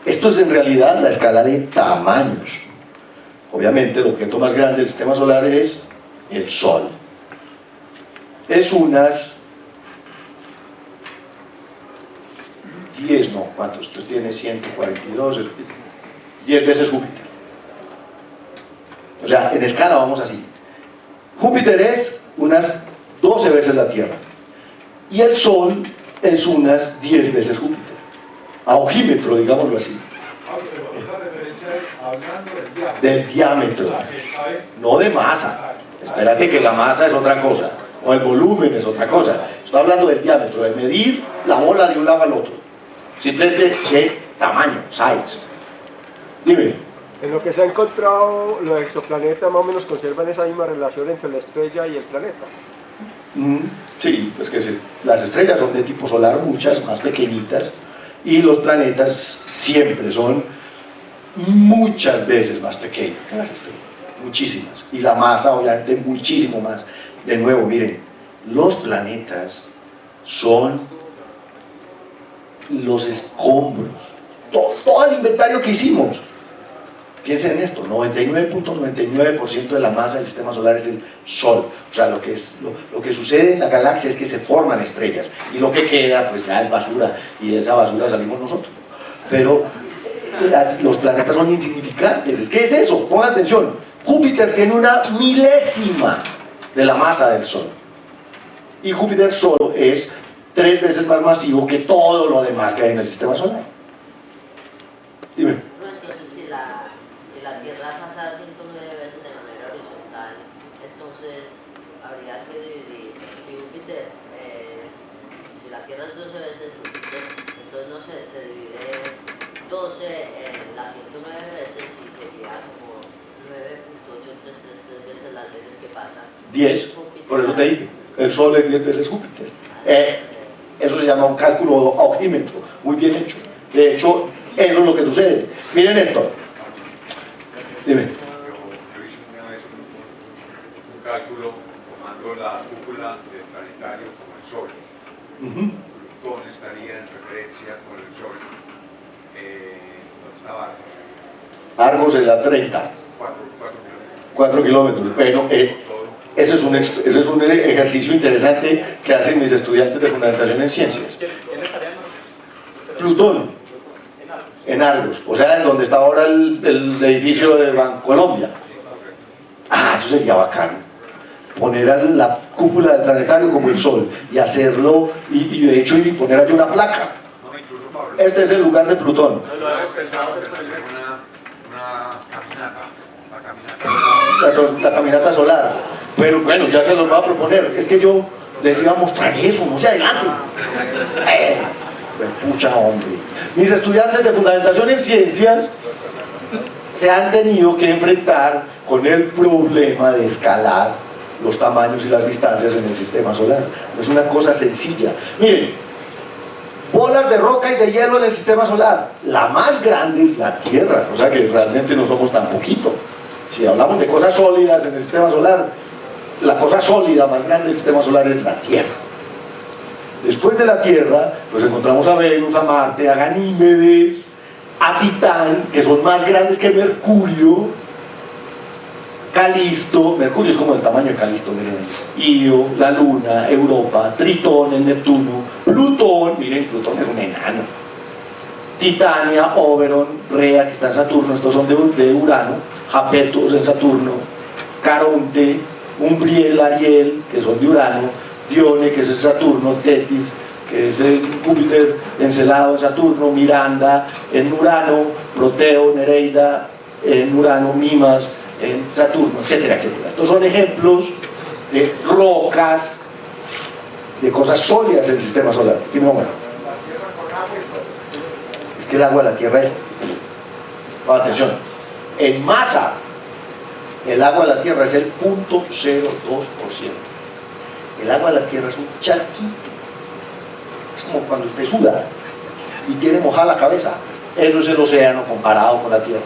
Esto es en realidad la escala de tamaños. Obviamente el objeto más grande del sistema solar es el Sol. Es unas 10, no, ¿cuántos? Esto tiene 142, 10 veces Júpiter. O sea, en escala vamos así. Júpiter es unas 12 veces la Tierra. Y el Sol es unas 10 veces Júpiter. A ojímetro, digámoslo así. Esta referencia es hablando del diámetro. Del diámetro, no de masa. Espérate que la masa es otra cosa, o el volumen es otra cosa. Estoy hablando del diámetro, de medir la bola de un lado al otro. Simplemente de tamaño, size. Dime. En lo que se ha encontrado, los exoplanetas más o menos conservan esa misma relación entre la estrella y el planeta. Sí, es que las estrellas son de tipo solar, muchas más pequeñitas, y los planetas siempre son muchas veces más pequeños que las estrellas, muchísimas, y la masa obviamente muchísimo más. De nuevo, miren, los planetas son los escombros, todo el inventario que hicimos. Piensen en esto, 99.99% de la masa del sistema solar es el Sol. O sea, lo que sucede en la galaxia es que se forman estrellas, y lo que queda pues ya es basura, y de esa basura salimos nosotros. Pero los planetas son insignificantes. Es que es eso, pongan atención. Júpiter tiene una milésima de la masa del Sol, y Júpiter solo es 3 veces más masivo que todo lo demás que hay en el sistema solar. Dime. Entonces, si la Tierra pasa 109 veces de manera horizontal, entonces habría que dividir. Si Júpiter si la Tierra es 12 veces Júpiter, entonces no se divide 12 en las 109 veces y sería como 9.8333 veces las veces que pasa. 10, por eso te dije, el Sol es 10 veces Júpiter. Eso se llama un cálculo a ojímetro, muy bien hecho. De hecho, eso es lo que sucede. Miren esto. Dime. Yo hice una vez un cálculo tomando la cúpula del planetario como el Sol. Plutón estaría en referencia con el Sol. ¿Dónde estaba Argos? Argos es la 30. 4 kilómetros. Bueno, ese es un ejercicio interesante que hacen mis estudiantes de fundamentación en ciencias. Plutón, en Argos, o sea, en donde está ahora el edificio de Bancolombia. Eso sería bacano. Poner a la cúpula del planetario como el Sol y hacerlo, y de hecho y poner allí una placa. Este es el lugar de Plutón. La caminata solar. Pero bueno, ya se los voy a proponer. Es que yo les iba a mostrar eso, no se adelanten. Pucha, hombre. Mis estudiantes de fundamentación en ciencias se han tenido que enfrentar con el problema de escalar los tamaños y las distancias en el sistema solar. No es una cosa sencilla. Miren, bolas de roca y de hielo en el sistema solar. La más grande es la Tierra, o sea que realmente no somos tan poquito. Si hablamos de cosas sólidas en el sistema solar, la cosa sólida más grande del sistema solar es la Tierra. Después de la Tierra, pues encontramos a Venus, a Marte, a Ganímedes, a Titán, que son más grandes que Mercurio, Calisto, Mercurio es como el tamaño de Calisto, miren, Io, la Luna, Europa, Tritón, el Neptuno, Plutón, miren, Plutón es un enano, Titania, Oberon, Rea, que está en Saturno, estos son de Urano, Japetus en Saturno, Caronte, Umbriel, Ariel, que son de Urano, Dione, que es en Saturno, Tetis, que es en Júpiter, Encelado en Saturno, Miranda en Urano, Proteo, Nereida en Urano, Mimas en Saturno, etcétera, etcétera. Estos son ejemplos de rocas, de cosas sólidas en el sistema solar. Dime, bueno. Es que el agua de la Tierra es... Atención. En masa, el agua de la Tierra es el 0.02%. El agua de la Tierra es un charquito. Es como cuando usted suda y tiene mojada la cabeza. Eso es el océano comparado con la Tierra.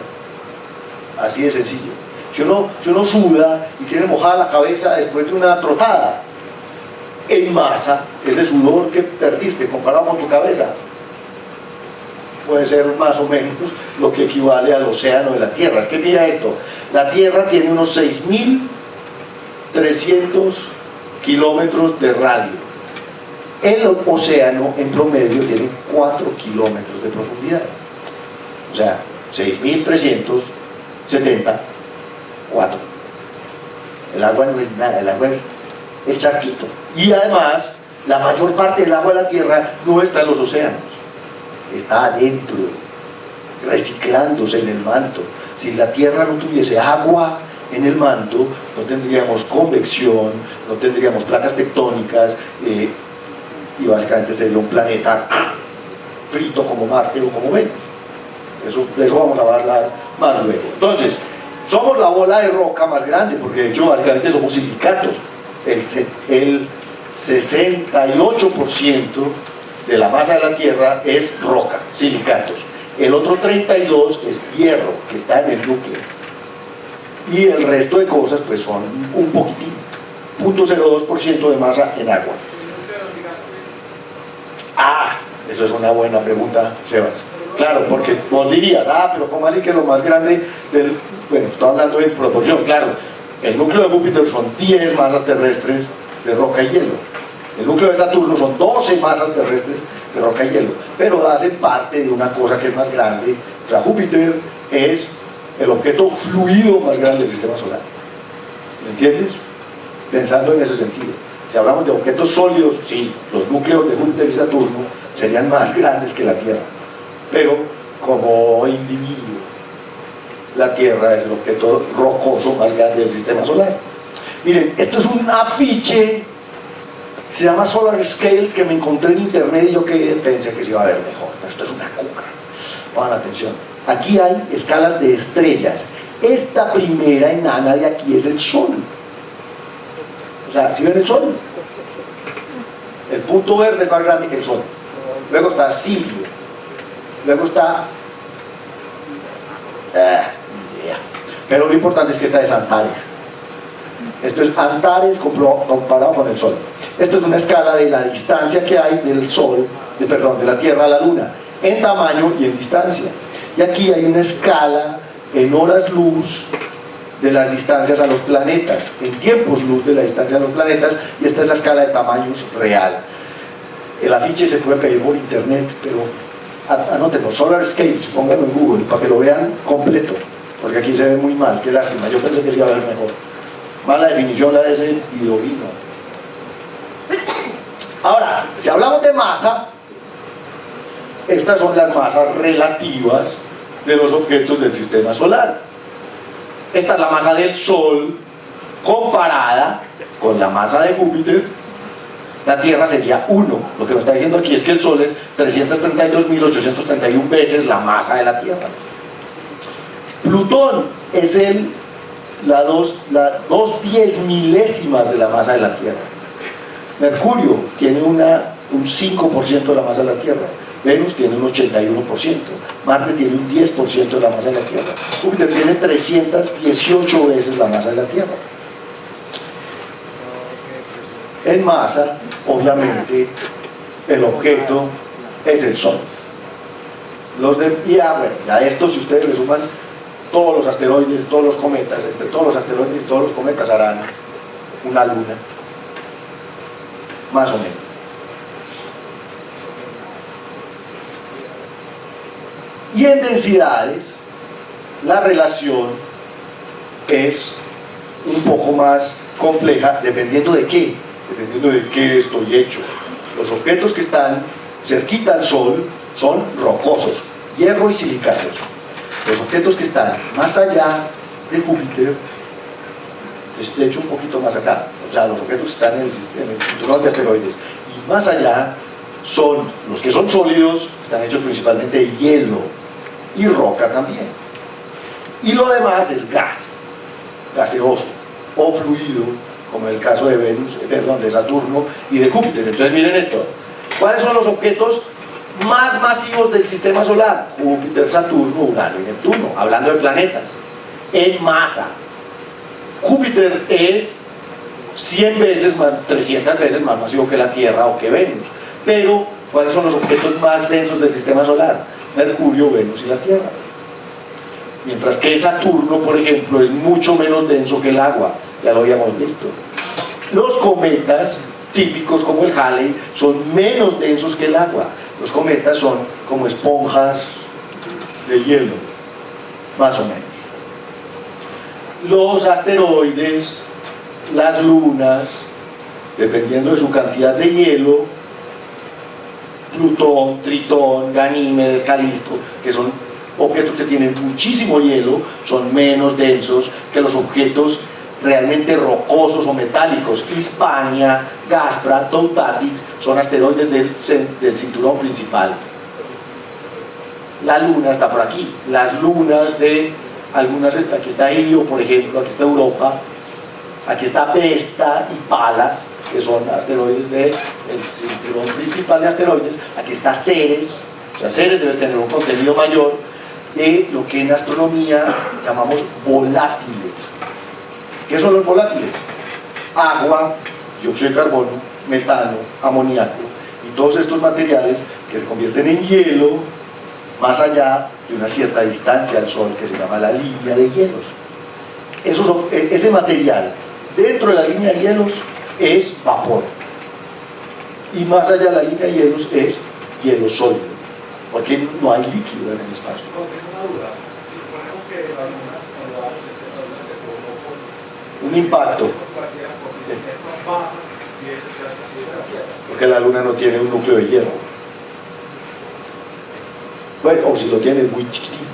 Así de sencillo. Si uno suda y tiene mojada la cabeza después de una trotada, en masa, ese sudor que perdiste comparado con tu cabeza puede ser más o menos lo que equivale al océano de la Tierra. Es que mira esto, la Tierra tiene unos 6.300 kilómetros de radio. El océano en promedio tiene 4 kilómetros de profundidad. O sea, 6.370, 4. El agua no es nada, el agua es el charquito. Y además, la mayor parte del agua de la Tierra no está en los océanos, está adentro, reciclándose en el manto. Si la Tierra no tuviese agua en el manto, no tendríamos convección, no tendríamos placas tectónicas, y básicamente sería un planeta frito como Marte o como Venus. De eso vamos a hablar más luego. Entonces, somos la bola de roca más grande, porque de hecho básicamente somos silicatos. El 68% de la masa de la Tierra es roca, silicatos. El otro 32% es hierro, que está en el núcleo. Y el resto de cosas pues son un poquitín, 0.02% de masa en agua. Ah, eso es una buena pregunta, Sebas. Claro, porque vos dirías, pero ¿cómo así que lo más grande del... Bueno, estoy hablando en proporción, claro. El núcleo de Júpiter son 10 masas terrestres de roca y hielo. El núcleo de Saturno son 12 masas terrestres de roca y hielo. Pero hacen parte de una cosa que es más grande. O sea, Júpiter es el objeto fluido más grande del sistema solar. ¿Me entiendes? Pensando en ese sentido. Si hablamos de objetos sólidos, sí, los núcleos de Júpiter y Saturno serían más grandes que la Tierra. Pero como individuo, la Tierra es el objeto rocoso más grande del sistema solar. Miren, esto es un afiche, se llama Solar Scales, que me encontré en internet y yo que pensé que se iba a ver mejor. Pero esto es una cuca. Pongan atención. Aquí hay escalas de estrellas. Esta primera enana de aquí es el Sol. O sea, ¿sí ven el Sol? El punto verde es más grande que el Sol. Luego está Sirio. Luego está... Pero lo importante es que esta es Antares. Esto es Antares comparado con el Sol. Esto es una escala de la distancia que hay del Sol, de la Tierra a la Luna, en tamaño y en distancia. Y aquí hay una escala en horas luz de las distancias a los planetas, en tiempos luz de la distancia a los planetas, y esta es la escala de tamaños real. El afiche se puede pedir por internet, pero anótenlo, Solar Scales, pónganlo en Google para que lo vean completo, porque aquí se ve muy mal, qué lástima, yo pensé que se iba a ver mejor. Mala definición la de ese hidrovino. Ahora, si hablamos de masa, estas son las masas relativas de los objetos del sistema solar. Esta es la masa del Sol comparada con la masa de Júpiter. La Tierra sería 1. Lo que me está diciendo aquí es que el Sol es 332.831 veces la masa de la Tierra. Plutón es la 2/10 milésimas de la masa de la Tierra. Mercurio tiene un 5% de la masa de la Tierra. Venus tiene un 81%. Marte tiene un 10% de la masa de la Tierra. Júpiter tiene 318 veces la masa de la Tierra. En masa, obviamente, el objeto es el Sol. A esto, si ustedes le suman todos los asteroides, todos los cometas, entre todos los asteroides y todos los cometas harán una luna, más o menos. Y en densidades, la relación es un poco más compleja, dependiendo de qué estoy hecho. Los objetos que están cerquita al Sol son rocosos, hierro y silicatos. Los objetos que están más allá de Júpiter, de hecho un poquito más acá, o sea, los objetos que están en el cinturón de asteroides y más allá, son los que son sólidos, están hechos principalmente de hielo y roca también. y lo demás es gas, gaseoso o fluido, como en el caso de Venus, perdón, de Saturno y de Júpiter. Entonces miren esto, ¿cuáles son los objetos más masivos del sistema solar? Júpiter, Saturno, Urano y Neptuno, hablando de planetas, en masa. Júpiter es 100 veces más, 300 veces más masivo que la Tierra o que Venus, pero ¿cuáles son los objetos más densos del sistema solar? Mercurio, Venus y la Tierra. Mientras que Saturno, por ejemplo, es mucho menos denso que el agua, ya lo habíamos visto. Los cometas típicos como el Halley son menos densos que el agua. Los cometas son como esponjas de hielo, más o menos. Los asteroides, las lunas, dependiendo de su cantidad de hielo, Plutón, Tritón, Ganímedes, Calisto, que son objetos que tienen muchísimo hielo, son menos densos que los objetos realmente rocosos o metálicos. Hispania, Gaspra, Toutatis son asteroides del cinturón principal. La luna está por aquí. Las lunas de algunas, aquí está Io, por ejemplo, aquí está Europa, aquí está Vesta y Palas, que son asteroides del cinturón principal de asteroides. Aquí está Ceres, o sea, Ceres debe tener un contenido mayor de lo que en astronomía llamamos volátiles. ¿Qué son los volátiles? Agua, dióxido de carbono, metano, amoníaco y todos estos materiales que se convierten en hielo más allá de una cierta distancia al Sol, que se llama la línea de hielos. Ese material dentro de la línea de hielos es vapor, y más allá de la línea de hielos es hielo sólido, porque no hay líquido en el espacio. No, tengo una duda. Si ponemos que la luna, cuando se formó por Un impacto, cualquiera, porque es más baja si es la Tierra. porque la luna no tiene un núcleo de hierro. Bueno, o si lo tiene es muy chiquitito,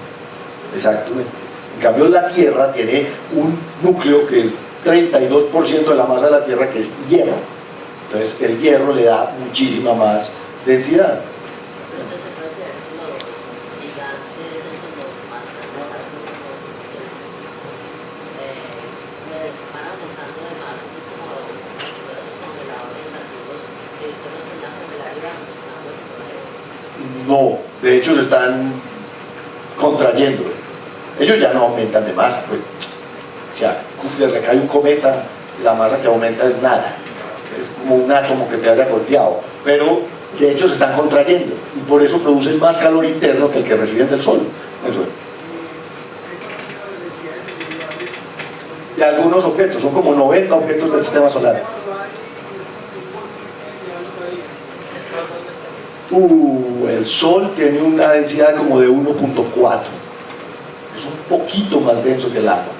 exactamente. En cambio la Tierra tiene un núcleo que es 32% de la masa de la Tierra, que es hierro. Entonces el hierro le da muchísima más densidad. Entonces se puede ser los gigantes, esos los más grandes, van aumentando de más, así como los congeladores antiguos que después los tenían congelar y iban funcionando el poder. No, de hecho se están contrayendo. Ellos ya no aumentan de masa, pues. O sea, le cae un cometa, la masa que aumenta es nada, es como un átomo que te haya golpeado, pero de hecho se están contrayendo y por eso producen más calor interno que el que reciben del Sol. Eso es. De algunos objetos, son como 90 objetos del sistema solar. El Sol tiene una densidad como de 1.4, es un poquito más denso que el agua,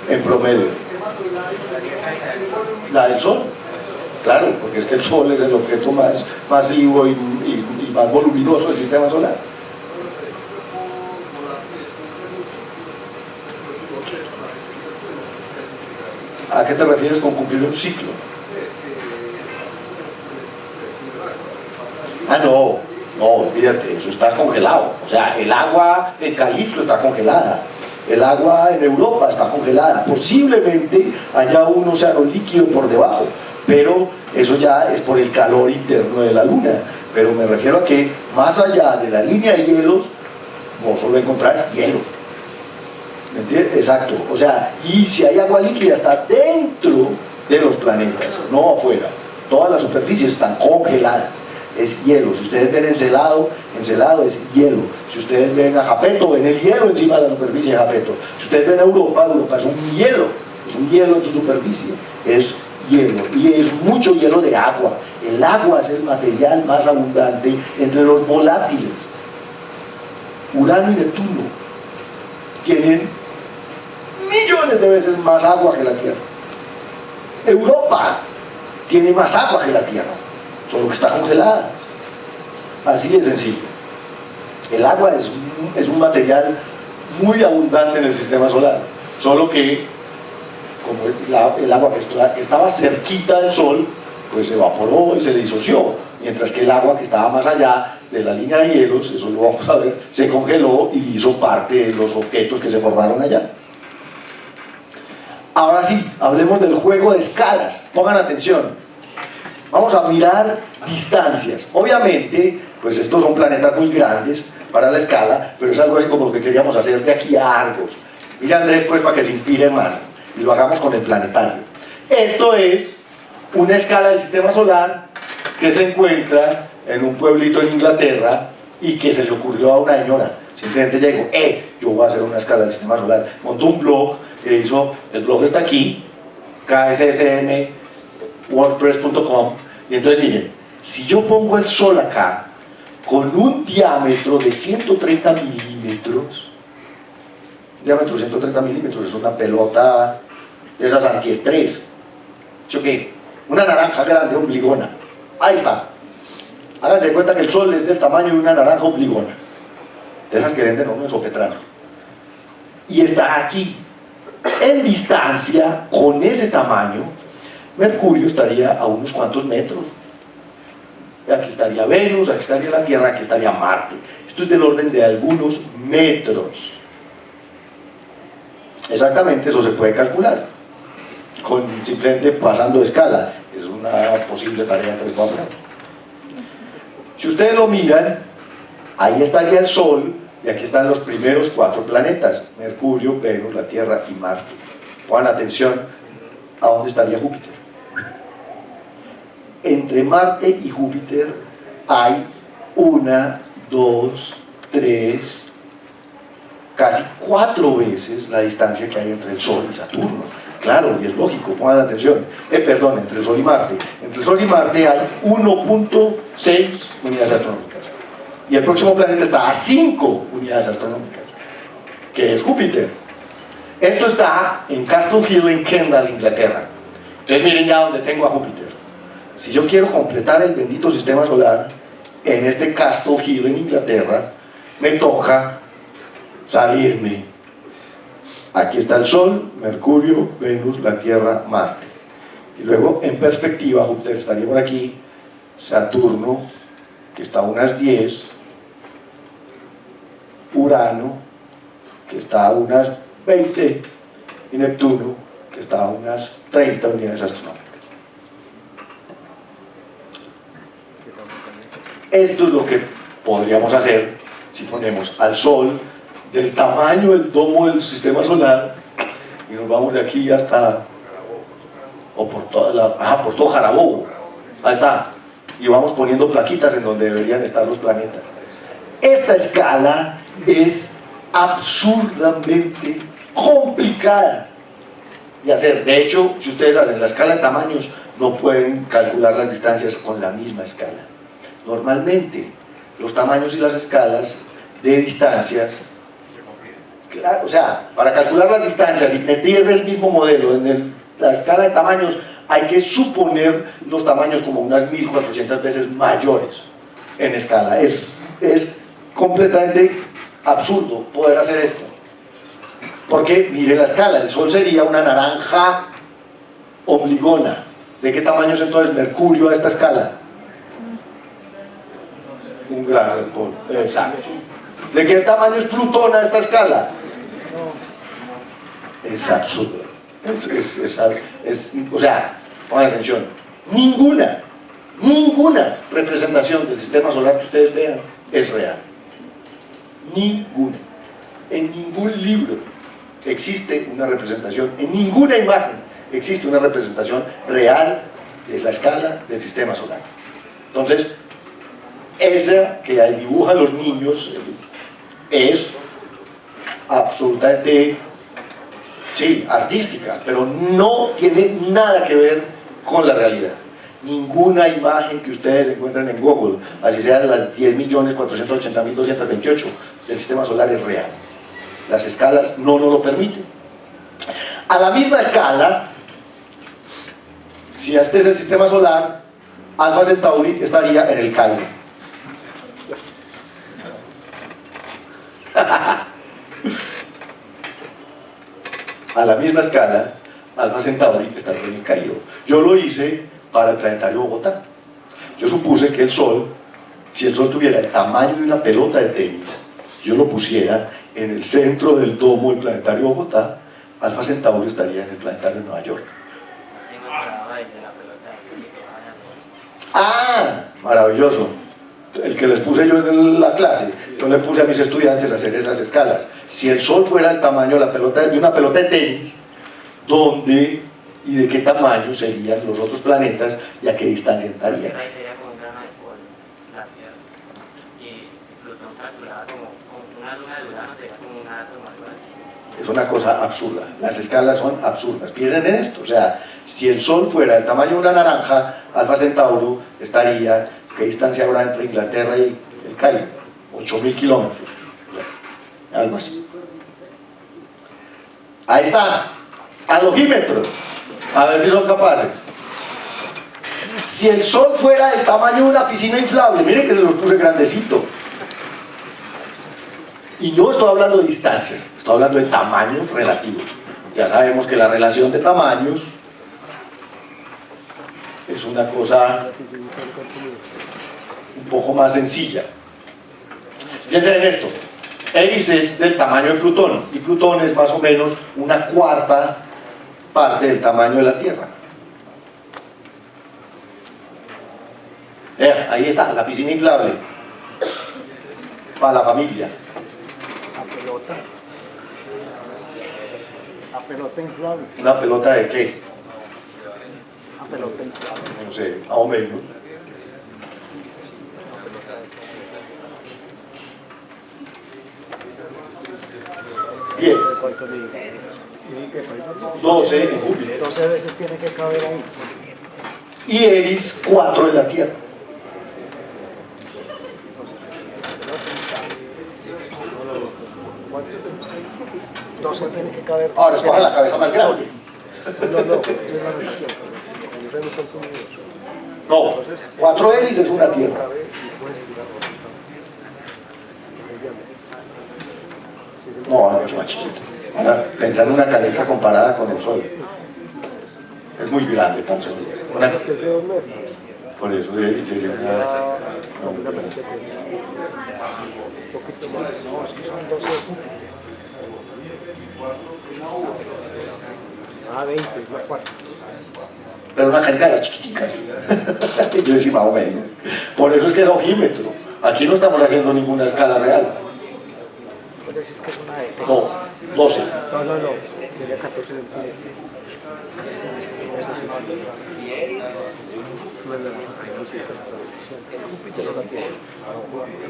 en promedio. La del Sol, claro, porque es que el Sol es el objeto más masivo y más voluminoso del sistema solar. ¿A qué te refieres con cumplir un ciclo? Ah, no, olvídate, eso está congelado. O sea, el agua en Calisto está congelada, el agua en Europa está congelada. Posiblemente haya un océano líquido por debajo, pero eso ya es por el calor interno de la Luna. Pero me refiero a que más allá de la línea de hielos, vos solo encontrás hielos. ¿Me entiendes? Exacto. O sea, y si hay agua líquida está dentro de los planetas, no afuera. Todas las superficies están congeladas. Es hielo. Si ustedes ven Encelado es hielo. Si ustedes ven a Japeto, ven el hielo encima de la superficie de Japeto. Si ustedes ven a Europa es un hielo en su superficie, es hielo, y es mucho hielo de agua. El agua es el material más abundante entre los volátiles. Urano y Neptuno tienen millones de veces más agua que la Tierra. Europa tiene más agua que la Tierra, solo que está congelada. Así de sencillo. El agua es un material muy abundante en el sistema solar, solo que como el agua que estaba cerquita del Sol pues se evaporó y se disoció, mientras que el agua que estaba más allá de la línea de hielos, eso lo vamos a ver, se congeló y hizo parte de los objetos que se formaron allá. Ahora sí, hablemos del juego de escalas. Pongan atención. Vamos a mirar distancias. Obviamente, pues estos son planetas muy grandes para la escala, pero es algo así como lo que queríamos hacer de aquí a Argos. Mira Andrés, pues para que se inspire, hermano, y lo hagamos con el planetario. Esto es una escala del sistema solar que se encuentra en un pueblito en Inglaterra y que se le ocurrió a una señora. Simplemente llegó, yo voy a hacer una escala del sistema solar. Montó un blog, el blog está aquí, kssmwordpress.com, y entonces miren, si yo pongo el Sol acá, con un diámetro de 130 milímetros, diámetro de 130 milímetros, es una pelota de esas antiestrés, ¿yo qué? Una naranja grande, ombligona, ahí está. Háganse cuenta que el Sol es del tamaño de una naranja ombligona, de esas que venden en Sopetrano, y está aquí. En distancia, con ese tamaño, Mercurio estaría a unos cuantos metros. Aquí estaría Venus, aquí estaría la Tierra, aquí estaría Marte. Esto es del orden de algunos metros. Exactamente, eso se puede calcular simplemente pasando de escala. Es una posible tarea que les voy a poner. Si ustedes lo miran, ahí estaría el Sol y aquí están los primeros 4 planetas: Mercurio, Venus, la Tierra y Marte. Pongan atención a dónde estaría Júpiter. Entre Marte y Júpiter hay 1, 2, 3, casi 4 veces la distancia que hay entre el Sol y Saturno. Claro, y es lógico, pongan atención. Perdón, entre el Sol y Marte. Entre el Sol y Marte hay 1.6 unidades astronómicas. Y el próximo planeta está a 5 unidades astronómicas, que es Júpiter. Esto está en Castle Hill, en Kendal, Inglaterra. Entonces miren ya donde tengo a Júpiter. Si yo quiero completar el bendito sistema solar en este Castle Hill en Inglaterra, me toca salirme. Aquí está el Sol, Mercurio, Venus, la Tierra, Marte. Y luego en perspectiva Júpiter estaría por aquí, Saturno, que está a unas 10, Urano, que está a unas 20, y Neptuno, que está a unas 30 unidades astronómicas. Esto es lo que podríamos hacer si ponemos al Sol del tamaño del domo del sistema solar y nos vamos de aquí hasta, o por por todo Jarabobo, ahí está, y vamos poniendo plaquitas en donde deberían estar los planetas. Esta escala es absurdamente complicada de hacer. De hecho, si ustedes hacen la escala de tamaños, no pueden calcular las distancias con la misma escala. Normalmente, los tamaños y las escalas de distancias, claro, o sea, para calcular las distancias y meter el mismo modelo en la escala de tamaños, hay que suponer los tamaños como unas 1400 veces mayores en escala. Es completamente absurdo poder hacer esto. Porque, mire la escala, el Sol sería una naranja ombligona. ¿De qué tamaño es entonces Mercurio a esta escala? Un grano de polvo. Exacto. ¿De qué tamaño es Plutón a esta escala? Es absurdo. O sea, pongan atención, ninguna representación del sistema solar que ustedes vean es real. Ninguna. En ningún libro existe una representación, en ninguna imagen existe una representación real de la escala del sistema solar. Entonces, esa que dibujan los niños es absolutamente, sí, artística, pero no tiene nada que ver con la realidad. Ninguna imagen que ustedes encuentren en Google, así sea de las 10.480.228 del sistema solar, es real. Las escalas no nos lo permiten. A la misma escala, si este es el sistema solar, Alfa Centauri estaría en el Cairo. A la misma escala, Alfa Centauri estaría en el Cairo. Yo lo hice para el planetario Bogotá. Yo supuse que el Sol, si el Sol tuviera el tamaño de una pelota de tenis, yo lo pusiera en el centro del domo del planetario Bogotá, Alfa Centauri estaría en el planetario de Nueva York. ¡Ah! Maravilloso. El que les puse yo en la clase, yo le puse a mis estudiantes a hacer esas escalas. Si el Sol fuera el tamaño de una pelota de tenis, ¿dónde y de qué tamaño serían los otros planetas y a qué distancia estarían? Ahí sería como un grano de polvo, la Tierra. Y Plutón calculaba como una luna de Urano, sería como un átomo o algo así. Es una cosa absurda, las escalas son absurdas. Piensen en esto, o sea, si el Sol fuera el tamaño de una naranja, Alfa Centauro estaría, ¿qué distancia habrá entre Inglaterra y el Cairo? 8.000 kilómetros, algo así. Ahí está, alogímetro, a ver si son capaces. Si el Sol fuera el tamaño de una piscina inflable, miren que se los puse grandecito. Y no estoy hablando de distancias, estoy hablando de tamaños relativos. Ya sabemos que la relación de tamaños es una cosa un poco más sencilla. Piensen en esto. Eris es del tamaño de Plutón, y Plutón es más o menos una cuarta parte del tamaño de la Tierra. Ahí está, la piscina inflable para la familia. La pelota inflable. ¿Una pelota de qué? La pelota inflable. No sé, más o menos. ¿10? ¿Cuánto le digo? 12 en Júpiter. 12 veces tiene que caber ahí. Y Eris 4 en la Tierra. ¿Cuánto? 12 tiene que caber. Ahora escoja la cabeza más grande. No, 4 Eris es una Tierra. No, es mucho más chiquito. Pensar en una caneca comparada con el Sol. Es muy grande para el Sol. Por eso sería una... No, es que son 12 de Júpiter. 20, es la cuarta. Pero una caneca de las chiquiticas. Yo decía más o menos. Por eso es que es ojímetro. Aquí no estamos haciendo ninguna escala real. Pues decís que es una de T. No, 12. No. Sería 14 de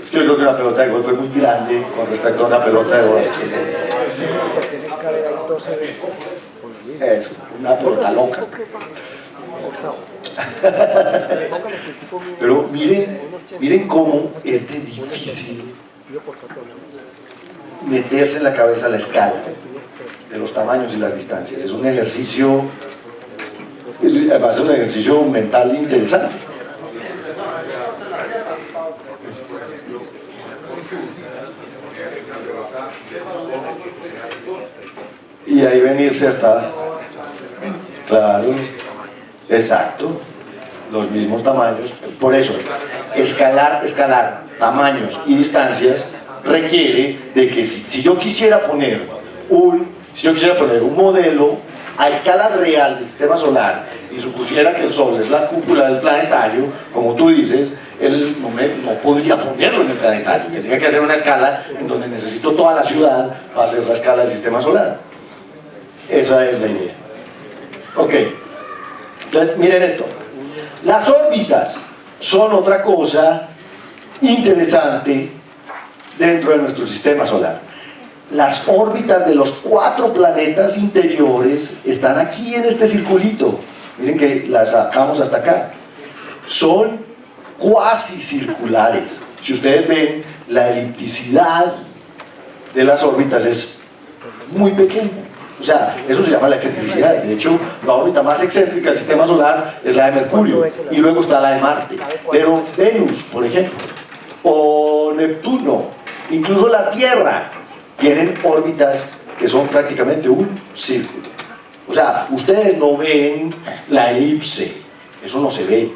Es que yo creo que una pelota de golf fue muy grande con respecto a una pelota de básquet. Tiene que caber ahí 12 veces. Es una pelota loca. Pero miren cómo es de difícil meterse en la cabeza la escala de los tamaños y las distancias. Es un ejercicio, además es un ejercicio mental interesante. Y ahí venirse hasta, claro, exacto, los mismos tamaños. Por eso, escalar tamaños y distancias requiere de que si yo quisiera poner un modelo a escala real del sistema solar y supusiera que el Sol es la cúpula del planetario, como tú dices, él no podría ponerlo en el planetario, tendría que hacer una escala en donde necesito toda la ciudad para hacer la escala del sistema solar. Esa es la idea. Ok, entonces miren esto. Las órbitas son otra cosa interesante dentro de nuestro sistema solar. Las órbitas de los 4 planetas interiores están aquí en este circulito. Miren que las sacamos hasta acá. Son cuasi circulares. Si ustedes ven, la elipticidad de las órbitas es muy pequeña. O sea, eso se llama la excentricidad. De hecho, la órbita más excéntrica del sistema solar es la de Mercurio, y luego está la de Marte. Pero Venus, por ejemplo, o Neptuno, incluso la Tierra, tienen órbitas que son prácticamente un círculo. O sea, ustedes no ven la elipse Eso no se ve.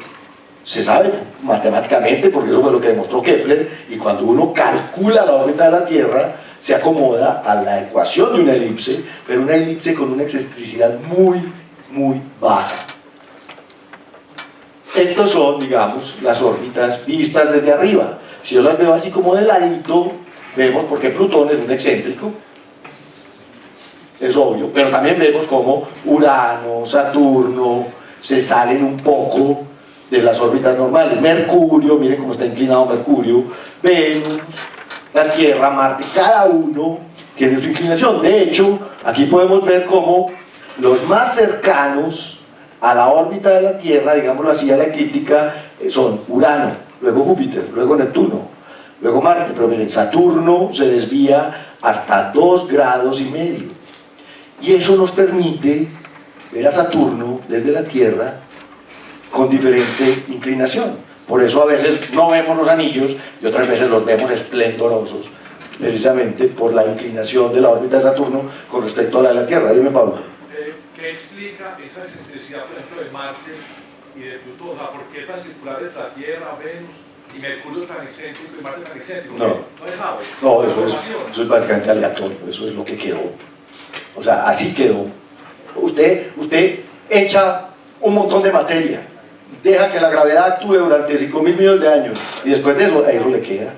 Se sabe matemáticamente, porque eso fue lo que demostró Kepler, y cuando uno calcula la órbita de la Tierra, se acomoda a la ecuación de una elipse, pero una elipse con una excentricidad muy, muy baja. Estas son, digamos, las órbitas vistas desde arriba. Si yo las veo así como de ladito, vemos porque Plutón es un excéntrico, es obvio, pero también vemos como Urano, Saturno se salen un poco de las órbitas normales. Mercurio, miren cómo está inclinado Mercurio, Venus, la Tierra, Marte, cada uno tiene su inclinación. De hecho, aquí podemos ver cómo los más cercanos a la órbita de la Tierra, digámoslo así, a la eclíptica, son Urano, luego Júpiter, luego Neptuno, luego Marte. Pero miren, Saturno se desvía hasta 2,5 grados, y eso nos permite ver a Saturno desde la Tierra con diferente inclinación. Por eso a veces no vemos los anillos y otras veces los vemos esplendorosos, precisamente por la inclinación de la órbita de Saturno con respecto a la de la Tierra. Dime, Pablo. ¿Qué explica esa excentricidad, por ejemplo, de Marte y de Plutón? O sea, ¿por qué tan circulares la Tierra, Venus y Mercurio tan excéntrico y Marte tan excéntrico? No, no se sabe. No, eso es básicamente aleatorio, eso es lo que quedó. O sea, así quedó. Usted echa un montón de materia, deja que la gravedad actúe durante 5.000 millones de años y después de eso, a eso le queda.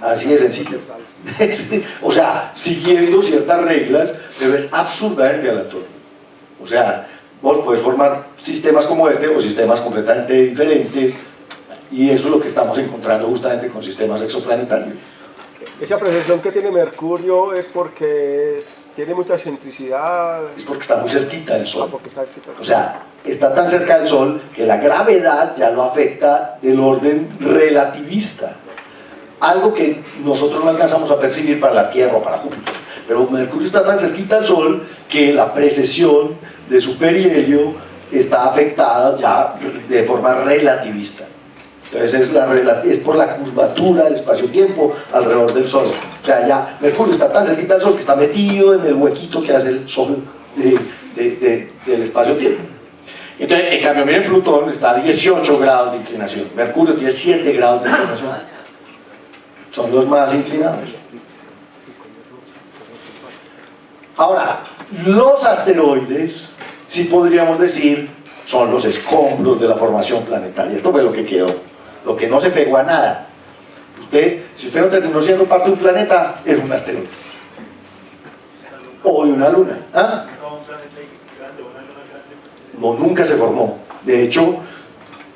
Así de sencillo. O sea, siguiendo ciertas reglas, pero es absurdamente aleatorio. O sea, vos podés formar sistemas como este o sistemas completamente diferentes, y eso es lo que estamos encontrando justamente con sistemas exoplanetarios. Esa precesión que tiene Mercurio es porque tiene mucha excentricidad. Es porque está muy cerquita del Sol. Porque está cerquita. O sea, está tan cerca del Sol que la gravedad ya lo afecta del orden relativista. Algo que nosotros no alcanzamos a percibir para la Tierra o para Júpiter. Pero Mercurio está tan cerquita del Sol que la precesión de su perihelio está afectada ya de forma relativista. Entonces es por la curvatura del espacio-tiempo alrededor del Sol. O sea, ya Mercurio está tan cerquita del Sol que está metido en el huequito que hace el Sol del espacio-tiempo. Entonces, en cambio, miren, Plutón está a 18 grados de inclinación. Mercurio tiene 7 grados de inclinación. Son los más inclinados. Ahora, los asteroides, sí podríamos decir, son los escombros de la formación planetaria. Esto fue lo que quedó, lo que no se pegó a nada. Si usted no terminó siendo parte de un planeta, es un asteroide. O de una luna. ¿Ah? No, nunca se formó. De hecho,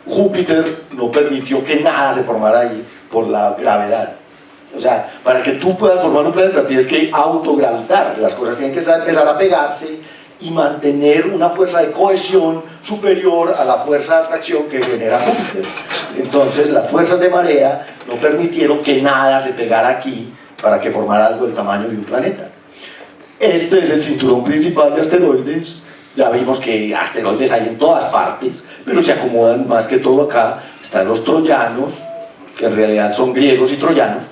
Júpiter no permitió que nada se formara ahí por la gravedad. O sea, para que tú puedas formar un planeta tienes que autogravitar. Las cosas tienen que empezar a pegarse y mantener una fuerza de cohesión superior a la fuerza de atracción que genera Júpiter. Entonces las fuerzas de marea no permitieron que nada se pegara aquí para que formara algo del tamaño de un planeta. Este es el cinturón principal de asteroides. Ya vimos que asteroides hay en todas partes, pero se acomodan más que todo acá. Están los troyanos, que en realidad son griegos y troyanos.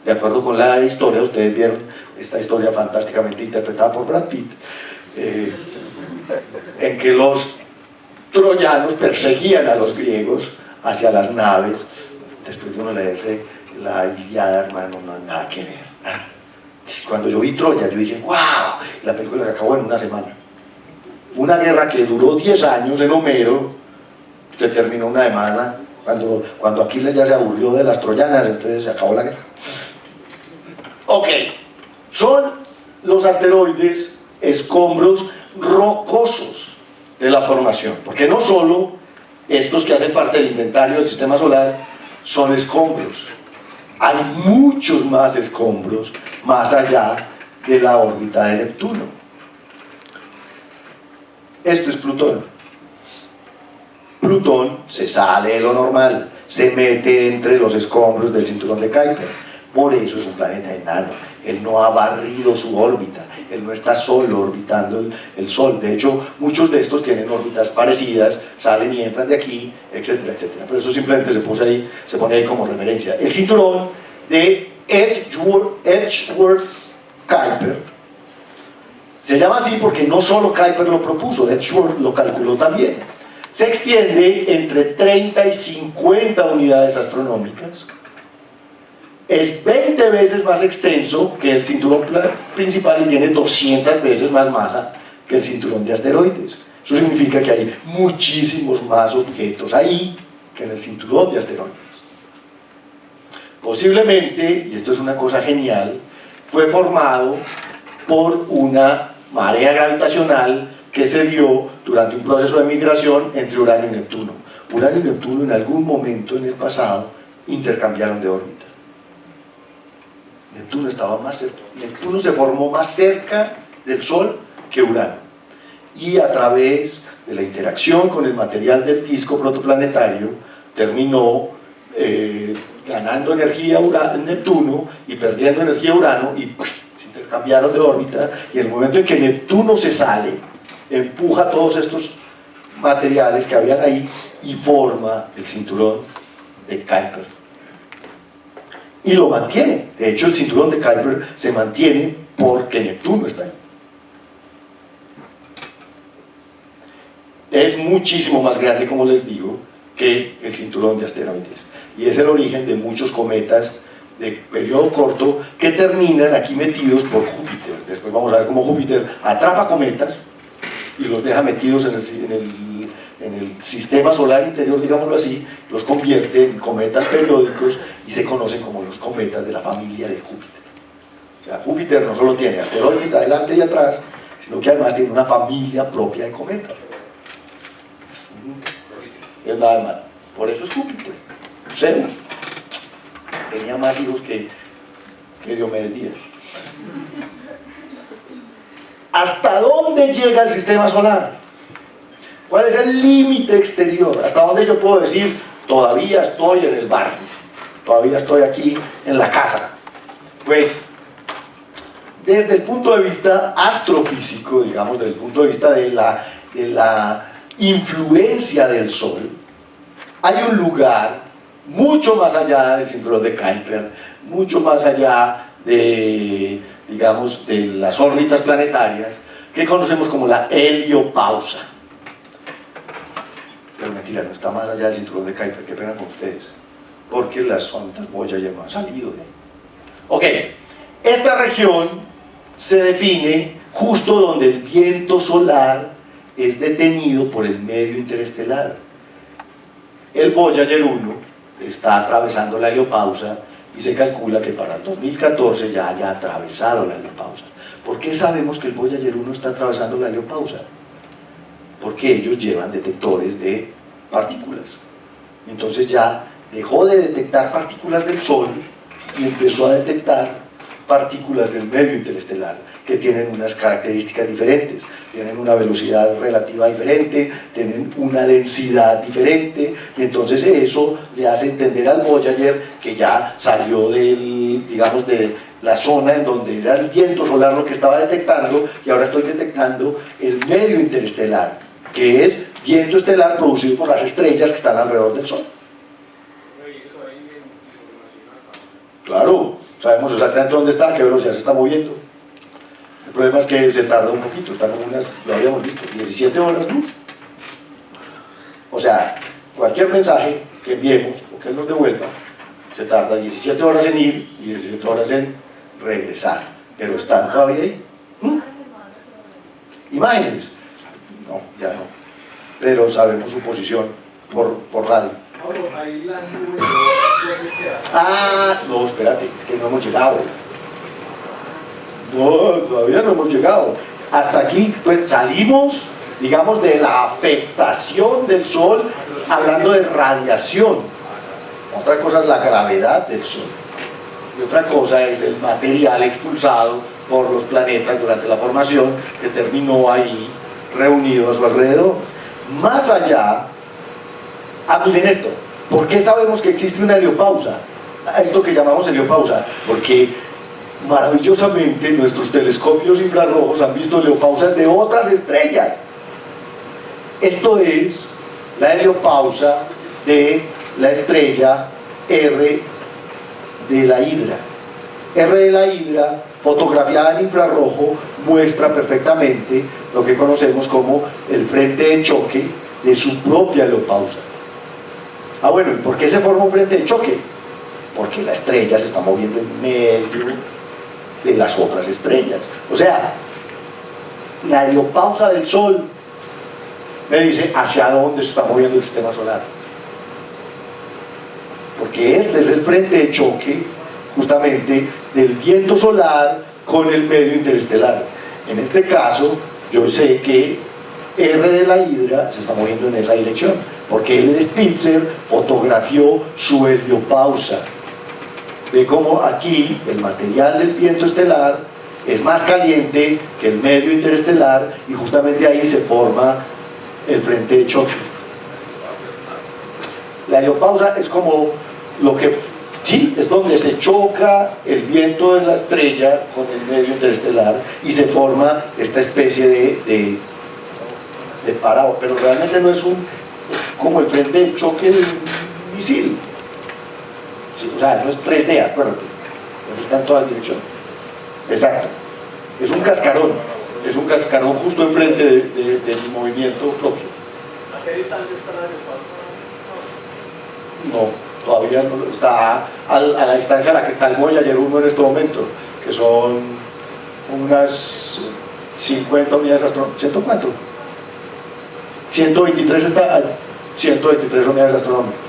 De acuerdo con la historia, ustedes vieron esta historia fantásticamente interpretada por Brad Pitt, en que los troyanos perseguían a los griegos hacia las naves. Después de uno leerse la Ilíada, hermano, no hay nada que ver. Cuando yo vi Troya, yo dije, wow, la película se acabó en una semana. Una guerra que duró 10 años en Homero, se terminó una semana. Cuando Aquiles ya se aburrió de las troyanas, entonces se acabó la guerra. Ok, son los asteroides escombros rocosos de la formación, porque no solo estos que hacen parte del inventario del sistema solar son escombros, hay muchos más escombros más allá de la órbita de Neptuno. Esto es Plutón. Plutón se sale de lo normal, se mete entre los escombros del cinturón de Kuiper. Por eso es un planeta enano. Él no ha barrido su órbita, él no está solo orbitando el Sol. De hecho, muchos de estos tienen órbitas parecidas, salen y entran de aquí, etcétera, etcétera. Pero eso simplemente se pone ahí como referencia. El cinturón de Edgeworth-Kuiper se llama así porque no solo Kuiper lo propuso, Edgeworth lo calculó también. se extiende entre 30 y 50 unidades astronómicas, es 20 veces más extenso que el cinturón principal y tiene 200 veces más masa que el cinturón de asteroides. Eso significa que hay muchísimos más objetos ahí que en el cinturón de asteroides. Posiblemente, y esto es una cosa genial, fue formado por una marea gravitacional que se dio durante un proceso de migración entre Urano y Neptuno. Urano y Neptuno en algún momento en el pasado intercambiaron de órbita. Neptuno se formó más cerca del Sol que Urano, y a través de la interacción con el material del disco protoplanetario terminó ganando energía Neptuno y perdiendo energía Urano, y se intercambiaron de órbita, y en el momento en que Neptuno se sale, empuja todos estos materiales que habían ahí y forma el cinturón de Kuiper. Y lo mantiene. De hecho, el cinturón de Kuiper se mantiene porque Neptuno está ahí. Es muchísimo más grande, como les digo, que el cinturón de asteroides. Y es el origen de muchos cometas de periodo corto que terminan aquí metidos por Júpiter. Después vamos a ver cómo Júpiter atrapa cometas y los deja metidos en el sistema solar interior, digámoslo así, los convierte en cometas periódicos y se conocen como los cometas de la familia de Júpiter. O sea, Júpiter no solo tiene asteroides de adelante y atrás, sino que además tiene una familia propia de cometas. Es nada malo. Por eso es Júpiter. Zeus tenía más hijos que Diomedes Díaz. ¿Hasta dónde llega el sistema solar? ¿Cuál es el límite exterior? ¿Hasta dónde yo puedo decir, todavía estoy en el barrio, todavía estoy aquí en la casa? Pues, desde el punto de vista astrofísico, digamos, desde el punto de vista de la influencia del Sol, hay un lugar mucho más allá del cinturón de Kuiper, mucho más allá de, digamos, de las órbitas planetarias, que conocemos como la heliopausa. Pero mentira, no está más allá del cinturón de Kuiper, qué pena con ustedes, porque las sondas Voyager no han salido de ahí. Ok, esta región se define justo donde el viento solar es detenido por el medio interestelar. El Voyager 1 está atravesando la heliopausa y se calcula que para el 2014 ya haya atravesado la heliopausa. ¿Por qué sabemos que el Voyager 1 está atravesando la heliopausa? Porque ellos llevan detectores de partículas. Entonces ya dejó de detectar partículas del Sol y empezó a detectar partículas del medio interestelar, que tienen unas características diferentes, tienen una velocidad relativa diferente, tienen una densidad diferente, y entonces eso le hace entender al Voyager que ya salió del, digamos, de la zona en donde era el viento solar lo que estaba detectando, y ahora estoy detectando el medio interestelar, que es viento estelar producido por las estrellas que están alrededor del Sol. Claro, sabemos exactamente dónde está, qué velocidad se está moviendo. El problema es que se tarda un poquito, está como unas, lo habíamos visto, 17 horas luz. O sea, cualquier mensaje que enviemos o que él nos devuelva, se tarda 17 horas en ir y 17 horas en regresar. Pero están todavía ahí. Imágenes. No, ya no. Pero sabemos su posición por radio. Ahí la nube, no, espérate, es que no hemos llegado. No, todavía no hemos llegado. Hasta aquí, pues salimos, digamos, de la afectación del Sol, hablando de radiación. Otra cosa es la gravedad del Sol. Y otra cosa es el material expulsado por los planetas durante la formación, que terminó ahí reunido a su alrededor. Más allá, miren esto, ¿por qué sabemos que existe una heliopausa? Esto que llamamos heliopausa, porque maravillosamente nuestros telescopios infrarrojos han visto heliopausas de otras estrellas. Esto es la heliopausa de la estrella R de la Hidra. R de la Hidra, fotografiada en infrarrojo, muestra perfectamente lo que conocemos como el frente de choque de su propia heliopausa. Ah, bueno, ¿y por qué se forma un frente de choque? Porque la estrella se está moviendo en medio de las otras estrellas. O sea, la heliopausa del Sol me dice hacia dónde se está moviendo el sistema solar. Porque este es el frente de choque justamente del viento solar con el medio interestelar. En este caso, yo sé que R de la Hidra se está moviendo en esa dirección, porque el Spitzer fotografió su heliopausa. Ve cómo aquí el material del viento estelar es más caliente que el medio interestelar y justamente ahí se forma el frente de choque. La heliopausa es como lo que, sí, es donde se choca el viento de la estrella con el medio interestelar y se forma esta especie de parábola, pero realmente no es como el frente de choque del misil. Sí, o sea, eso es 3D, acuérdate, eso está en todas direcciones. Exacto, es un cascarón justo enfrente del movimiento propio. ¿A qué distancia está la heliopausa? No, todavía no, está a la distancia a la que está el Voyager 1 en este momento, que son unas 50 unidades astronómicas. ¿100 cuánto? 123 está, 123 unidades astronómicas.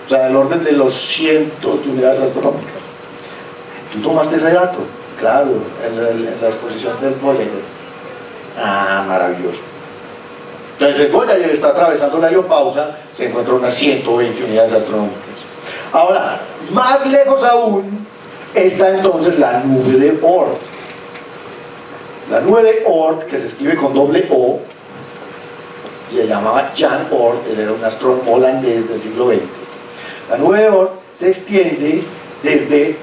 O sea, del orden de los cientos de unidades astronómicas. ¿Tú tomaste ese dato? Claro, en la exposición del Voyager. Ah, maravilloso. Entonces el Voyager está atravesando la heliopausa, se encuentra unas 120 unidades astronómicas. Ahora, más lejos aún está entonces la nube de Oort. La nube de Oort, que se escribe con doble O, se llamaba Jan Oort, él era un astrónomo holandés del siglo XX. La nube de Oort se extiende desde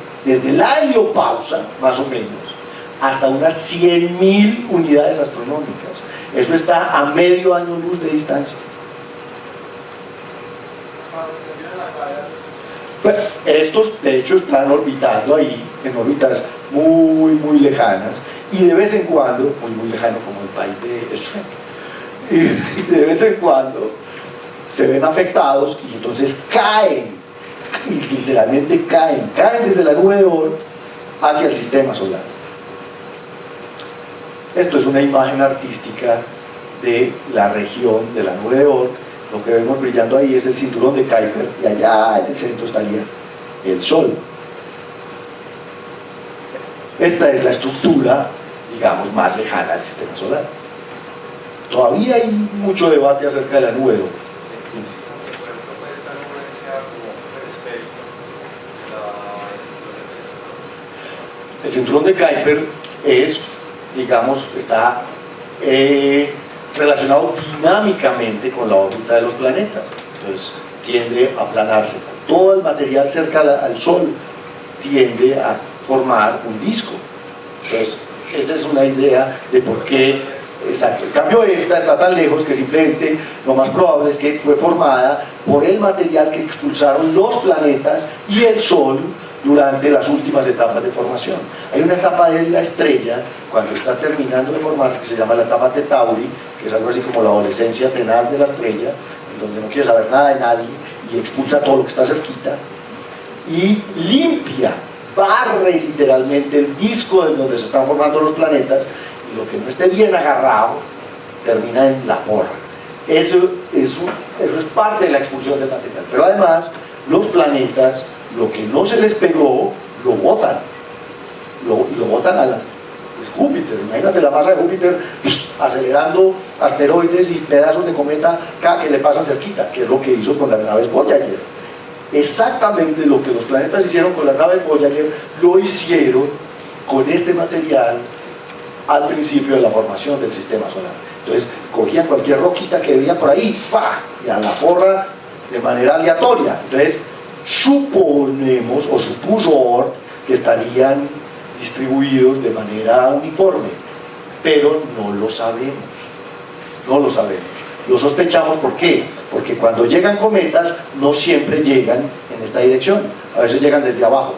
la heliopausa, más o menos, hasta unas 100.000 unidades astronómicas. Eso está a medio año luz de distancia. Bueno, estos de hecho están orbitando ahí, en órbitas muy, muy lejanas, y de vez en cuando, muy lejano como el país de Shrek, y de vez en cuando se ven afectados y entonces caen, y literalmente caen desde la nube de Oort hacia el sistema solar. Esto es una imagen artística de la región de la nube de Oort. Lo que vemos brillando ahí es el cinturón de Kuiper y allá en el centro estaría el Sol. Esta es la estructura, digamos, más lejana al sistema solar. Todavía hay mucho debate acerca de la nube de Oort. El cinturón de Kuiper es, digamos, está relacionado dinámicamente con la órbita de los planetas. Entonces tiende a aplanarse. Todo el material cerca al Sol tiende a formar un disco. Entonces esa es una idea de por qué. Exacto. En cambio esta está tan lejos que simplemente lo más probable es que fue formada por el material que expulsaron los planetas y el Sol durante las últimas etapas de formación. Hay una etapa de la estrella cuando está terminando de formarse que se llama la etapa Tetauri, que es algo así como la adolescencia tenaz de la estrella, en donde no quiere saber nada de nadie y expulsa todo lo que está cerquita y limpia, barre literalmente el disco en donde se están formando los planetas, y lo que no esté bien agarrado termina en la porra. Eso es parte de la expulsión del material. Pero además los planetas, lo que no se les pegó, lo botan. Lo botan a pues Júpiter. Imagínate la masa de Júpiter acelerando asteroides y pedazos de cometa cada que le pasan cerquita, que es lo que hizo con las naves Voyager. Exactamente lo que los planetas hicieron con las naves Voyager, lo hicieron con este material al principio de la formación del sistema solar. Entonces cogían cualquier roquita que veían por ahí, ¡fa!, y a la porra de manera aleatoria. Entonces suponemos, o supuso Oort, que estarían distribuidos de manera uniforme, pero no lo sabemos. No lo sabemos. Lo sospechamos, ¿por qué? Porque cuando llegan cometas no siempre llegan en esta dirección, a veces llegan desde abajo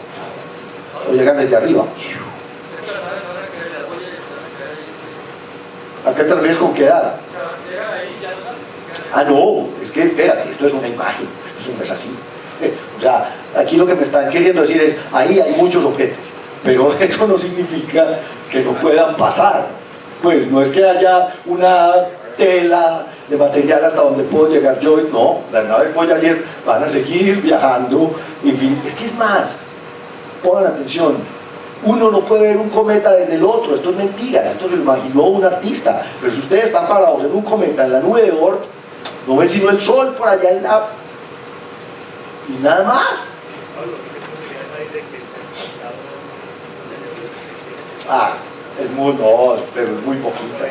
o llegan desde arriba. ¿A qué te refieres con quedar? Ah, no, es que espérate, esto es una imagen, esto no es así. O sea, aquí lo que me están queriendo decir es, ahí hay muchos objetos, pero eso no significa que no puedan pasar. Pues no es que haya una tela de material hasta donde puedo llegar yo, no, las naves Voyager van a seguir viajando, en fin, es que es más, pongan atención, uno no puede ver un cometa desde el otro, esto es mentira, esto se lo imaginó un artista, pero si ustedes están parados en un cometa en la nube de Oort, no ven sino el sol por allá en la... y nada más. Ah, es muy, no, pero es muy poquita.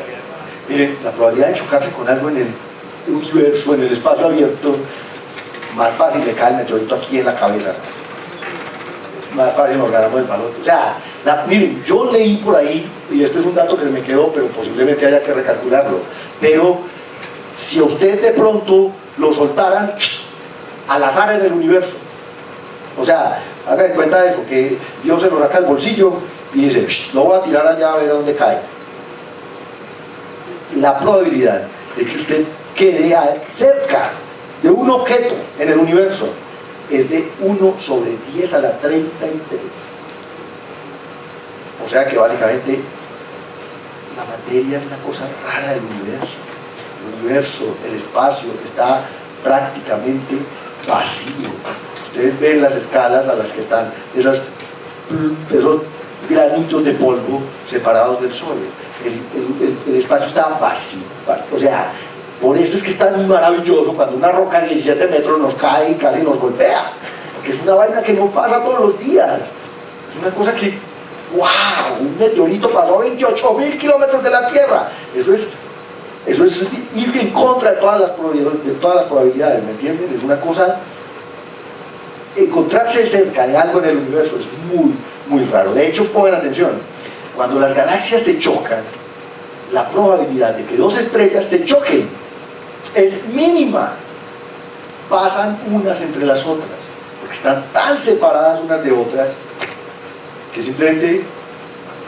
Miren, la probabilidad de chocarse con algo en el universo, en el espacio abierto, más fácil le cae el meteorito aquí en la cabeza. Más fácil nos ganamos el baloto. O sea, miren, yo leí por ahí, y este es un dato que me quedó, pero posiblemente haya que recalcularlo, pero si a usted de pronto lo soltaran al azar en el universo, o sea, haga de cuenta de eso, que Dios se lo saca del bolsillo y dice, lo voy a tirar allá a ver a dónde cae. La probabilidad de que usted quede cerca de un objeto en el universo es de 1 sobre 10 a la 33. O sea que básicamente la materia es una cosa rara del universo. El universo, el espacio, está prácticamente vacío. Ustedes ven las escalas a las que están esos granitos de polvo separados del Sol. El espacio está vacío. O sea, por eso es que es tan maravilloso cuando una roca de 17 metros nos cae y casi nos golpea. Porque es una vaina que no pasa todos los días. Es una cosa que, ¡wow! Un meteorito pasó a 28.000 kilómetros de la Tierra. Eso es ir en contra de todas las probabilidades, ¿me entienden? Es una cosa... Encontrarse cerca de algo en el universo es muy, muy raro. De hecho, pongan atención, cuando las galaxias se chocan, la probabilidad de que dos estrellas se choquen es mínima. Pasan unas entre las otras, porque están tan separadas unas de otras, que simplemente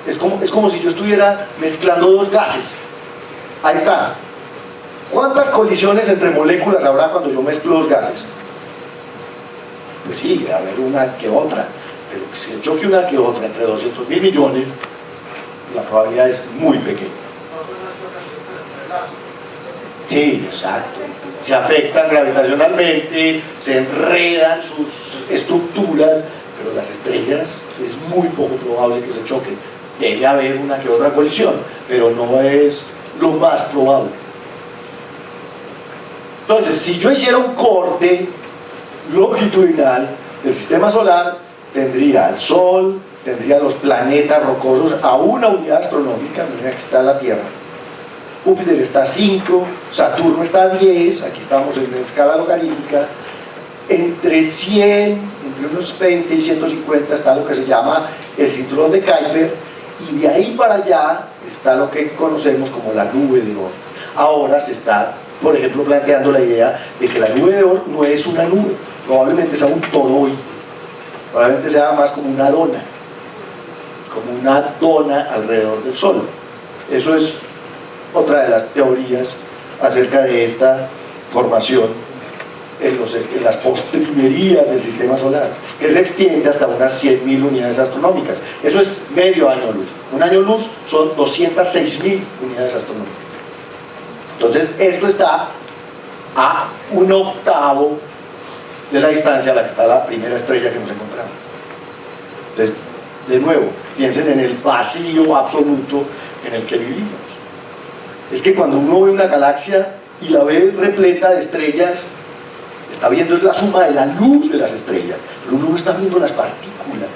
es como si yo estuviera mezclando dos gases. Ahí está. ¿Cuántas colisiones entre moléculas habrá cuando yo mezclo dos gases? Pues sí, debe haber una que otra, pero que se choque una que otra entre 200.000 millones, la probabilidad es muy pequeña. Sí, exacto. Se afectan gravitacionalmente, se enredan sus estructuras, pero las estrellas es muy poco probable que se choquen. Debe haber una que otra colisión, pero no es lo más probable. Entonces, si yo hiciera un corte longitudinal del sistema solar, tendría el Sol, tendría los planetas rocosos a una unidad astronómica. Mira, aquí está la Tierra, Júpiter está a 5, Saturno está a 10, aquí estamos en escala logarítmica, entre 100, entre unos 20 y 150 está lo que se llama el cinturón de Kuiper, y de ahí para allá está lo que conocemos como la nube de Oort. Ahora se está, por ejemplo, planteando la idea de que la nube de Oort no es una nube, probablemente sea un toroide, probablemente sea más como una dona alrededor del Sol. Eso es otra de las teorías acerca de esta formación en las postrimerías del sistema solar, que se extiende hasta unas 100.000 unidades astronómicas. Eso es medio año luz. Un año luz son 206.000 unidades astronómicas. Entonces esto está a 1/8 de la distancia a la que está la primera estrella que nos encontramos. Entonces, de nuevo, piensen en el vacío absoluto en el que vivimos. Es que cuando uno ve una galaxia y la ve repleta de estrellas, está viendo es la suma de la luz de las estrellas, pero uno no está viendo las partículas,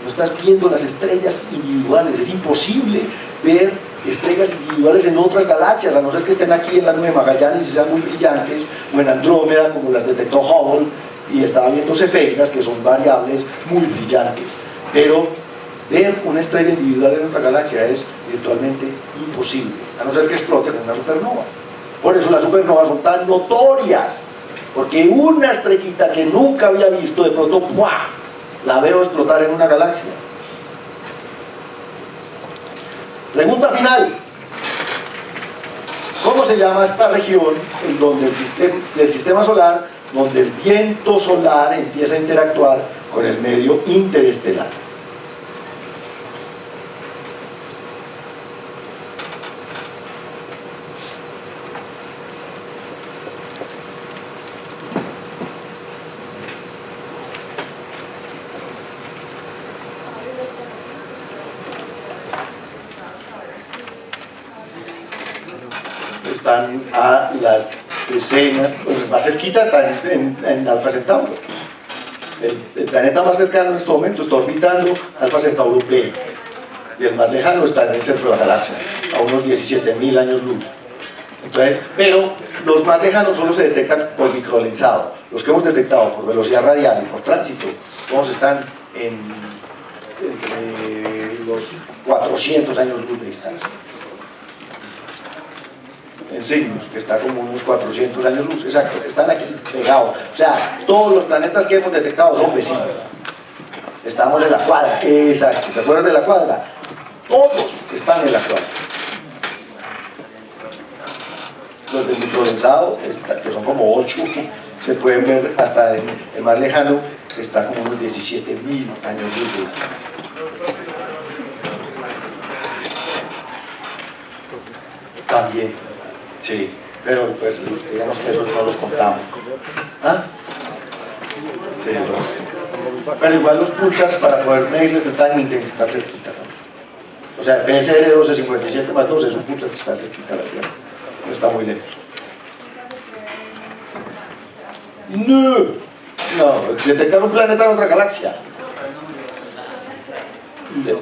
no estás viendo las estrellas individuales. Es imposible ver estrellas individuales en otras galaxias, a no ser que estén aquí en la nube de Magallanes y sean muy brillantes, o en Andrómeda, como las detectó Hubble, y estaba viendo cefeidas, que son variables muy brillantes. Pero ver una estrella individual en otra galaxia es virtualmente imposible, a no ser que explote con una supernova. Por eso las supernovas son tan notorias, porque una estrellita que nunca había visto, de pronto ¡pua!, la veo explotar en una galaxia. Pregunta final: ¿cómo ¿Cómo se llama esta región en donde del sistema solar, donde el viento solar empieza a interactuar con el medio interestelar? Están a las decenas, pues más cerquita está en Alfa Centauro. El planeta más cercano en este momento está orbitando Alfa Centauro B, y el más lejano está en el centro de la galaxia, a unos 17.000 años luz. Entonces, pero los más lejanos solo se detectan por microlensado. Los que hemos detectado por velocidad radial y por tránsito, todos están entre los 400 años luz de distancia. En Cygnus, que está como unos 400 años luz, exacto, están aquí pegados. O sea, todos los planetas que hemos detectado son vecinos. Estamos en la cuadra, exacto. ¿Te acuerdas de la cuadra? Todos están en la cuadra. Los del microlensado, que son como 8, se pueden ver hasta el más lejano, que está como unos 17.000 años luz de distancia. También. Sí, pero pues digamos que esos no los contamos. ¿Ah? Sí, no. Pero igual los pulsars para poder medirles el timing tienen que estar cerquita, ¿no? O sea, el PSR 1257 más 2 es un pulsar que está cerquita de la Tierra, no está muy lejos. No, detectar un planeta en otra galaxia.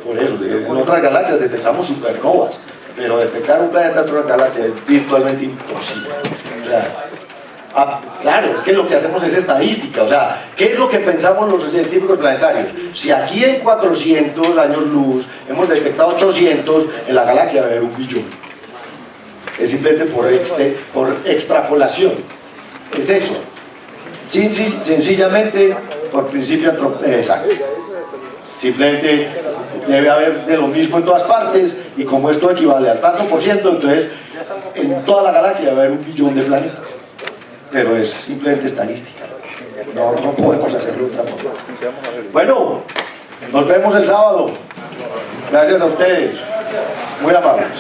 Por eso, en otras galaxias detectamos supernovas. Pero detectar un planeta en otra galaxia es virtualmente imposible. O sea, claro, es que lo que hacemos es estadística. O sea, ¿qué es lo que pensamos los científicos planetarios? Si aquí en 400 años luz hemos detectado 800, en la galaxia debe haber 1 billón. Es simplemente por extrapolación. Es eso. Sencillamente por principio exacto. Simplemente debe haber de lo mismo en todas partes, y como esto equivale al tanto por ciento, entonces en toda la galaxia debe haber 1 billón de planetas. Pero es simplemente estadística. No podemos hacerlo de otra forma. Bueno, nos vemos el sábado. Gracias a ustedes. Muy amables.